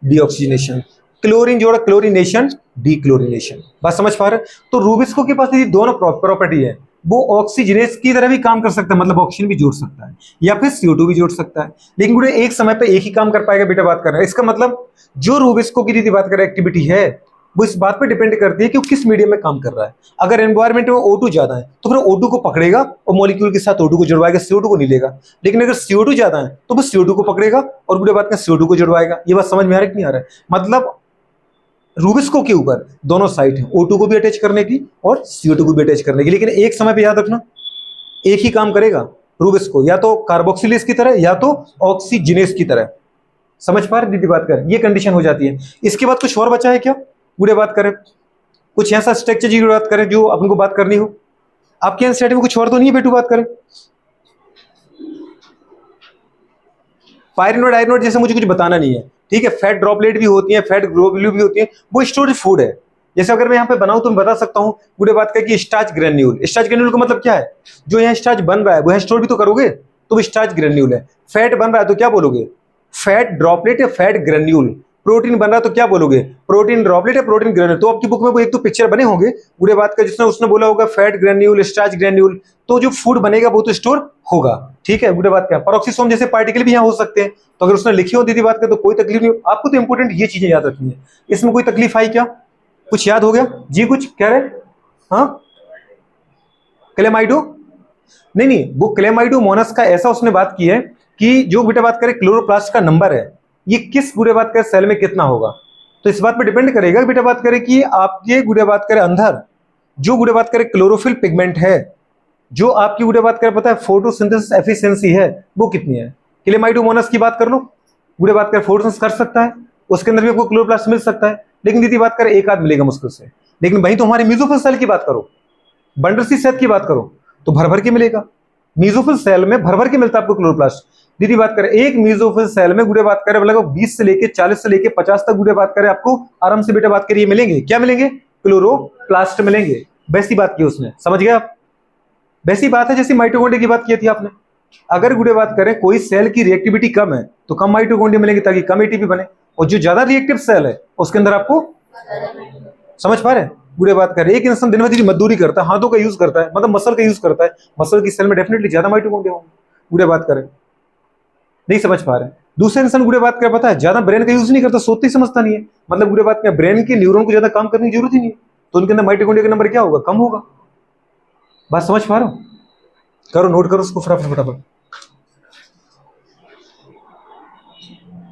डीऑक्सीजिनेशन, क्लोरीन जोड़ा क्लोरीनेशन, डीक्लोरीनेशन। बात समझ पा रहे हैं? तो रूबिस्को के पास ये दोनों प्रॉपर्टी है, वो ऑक्सीजनेज की तरह भी काम कर सकता है, मतलब ऑक्सीजन भी जोड़ सकता है या फिर CO2 भी जोड़ सकता है, लेकिन पूरे एक समय पे एक ही काम कर पाएगा बेटा बात कर रहा है। इसका मतलब जो रूबिस्को की दीदी बात कर रहा है एक्टिविटी है, वो इस बात पे डिपेंड करती है कि वो किस मीडियम में काम कर रहा है। अगर एनवायरमेंट में O2 ज्यादा है, तो फिर O2 को पकड़ेगा और मॉलिक्यूल के साथ O2 को जुड़वाएगा, CO2 को नहीं लेगा। लेकिन अगर CO2 ज्यादा है, तो वो CO2 को पकड़ेगा और पूरे बात में CO2 को जुड़वाएगा। ये बात समझ में आ रहा है कि नहीं आ रहा है? मतलब रूबिस्को के ऊपर दोनों साइट है, O2 को भी अटैच करने की और CO2 को भी अटैच करने की, लेकिन एक समय पे याद रखना एक ही काम करेगा रूबिस्को, या तो कार्बोक्सिलेज की तरह या तो ऑक्सीजिनेज की तरह। समझ पा रहे दीदी बात करें, ये कंडीशन हो जाती है। इसके बाद कुछ और बचा है क्या, बुढ़े बात करें, कुछ ऐसा स्ट्रक्चर की बात करें जो अपन को बात करनी हो। आपके एनसीईआरटी में कुछ और तो नहीं है बेटू बात करें? पायरिनोड आयरनोड जैसे मुझे कुछ बताना नहीं है, ठीक है। फैट ड्रॉपलेट भी होती है, फैट ग्लोब्यूल भी होती है, वो स्टोरेज फूड है। जैसे अगर मैं यहाँ पे बनाऊं तो मैं बता सकता हूँ, बुढ़े बात करें कि स्टार्च ग्रेन्यूल, स्टार्च ग्रेन्यूल का मतलब क्या है, जो यहाँ स्टार्च बन रहा है वो यहाँ स्टोर भी तो करोगे, तो वो स्टार्च ग्रेन्यूल है। फैट बन रहा है तो क्या बोलोगे, फैट ड्रॉपलेट या फैट ग्रेन्यूल। प्रोटीन बन रहा है तो क्या बोलोगे, प्रोटीन ड्रॉपलेट या प्रोटीन ग्रेन्यूल। तो आपकी बुक में वो एक तो पिक्चर बने होंगे बुढ़े बात का, जिसने उसने बोला होगा फैट ग्रेन्यूल, स्टार्च ग्रेन्यूल, तो जो फूड बनेगा वो तो स्टोर होगा, ठीक है। बुढ़े बात क्या, पेरोक्सिसोम जैसे पार्टिकल भी यहाँ हो सकते हैं, तो अगर उसने लिखी हो दीदी बात का तो कोई तकलीफ नहीं। आपको तो इंपोर्टेंट ये चीजें याद रखनी है, इसमें कोई तकलीफ आई क्या, कुछ याद हो गया जी, कुछ कह रहे, हाँ क्लेमाइडो, नहीं नहीं, वो क्लेमाइडोमोनास का ऐसा उसने बात की है कि जो बेटा बात करें क्लोरोप्लास्ट का नंबर है, ये किस बुढ़े बात करें सेल में कितना होगा, तो इस बात पे डिपेंड करेगा बेटा बात करें कि आपके बुढ़े बात करें अंदर जो बुढ़े बात करें क्लोरोफिल पिगमेंट है, जो आपकी बुढ़े बात करें पता है फोटोसिंथेसिस एफिशिएंसी है, वो कितनी है। क्लेमाइडोमोनास की बात कर लो, बुढ़े बात करें फोटोसिंथेसिस कर सकता है, उसके अंदर भी आपको क्लोरोप्लास्ट मिल सकता है, लेकिन दीदी बात करें एक आध मिलेगा मुश्किल से। लेकिन वहीं तो हमारे मेसोफिल सेल की बात करो, बंडल सी सेल की बात करो, तो भर भर के मिलेगा। मेसोफिल सेल में भर भर के मिलता है आपको क्लोरोप्लास्ट। दीदी बात करें एक मेसोफिल सेल में गुड़े बात करें लगभग 20 से लेके 40 से लेके 50 तक गुड़े बात करें आपको आराम से बेटा बात करिए मिलेंगे, क्या मिलेंगे, क्लोरोप्लास्ट मिलेंगे। वैसी बात की उसने, समझ गए आप, वैसी बात है जैसे माइटोकॉन्ड्रिया की बात की थी आपने। अगर गुड़े बात करें कोई सेल की रिएक्टिविटी कम है तो कम माइटोकॉन्ड्रिया मिलेंगे ताकि कम एटीपी बने, और जो ज्यादा रिएक्टिव सेल है उसके अंदर आपको, समझ पा रहे हैं बुढ़े बात कर रहे। एक इंसान दिन भर तेरी मजदूरी करता है, हाथों का यूज करता है, मतलब मसल का यूज करता है, मसल की सेल में डेफिनेटली ज्यादा माइटोकॉन्ड्रिया होंगे। बुढ़े बात करें, नहीं समझ पा रहे। दूसरे इंसान बुढ़े बात कर पता है ज्यादा ब्रेन का यूज नहीं करता, सोचते ही समझता नहीं है, मतलब बुढ़े बात कर ब्रेन के न्यूरॉन को ज्यादा काम करने की जरूरत ही नहीं है, तो उनके अंदर माइटोकॉन्ड्रिया का नंबर क्या होगा, कम होगा। बात समझ पा रहे हो, करो नोट करो उसको फटाफट फटाफट।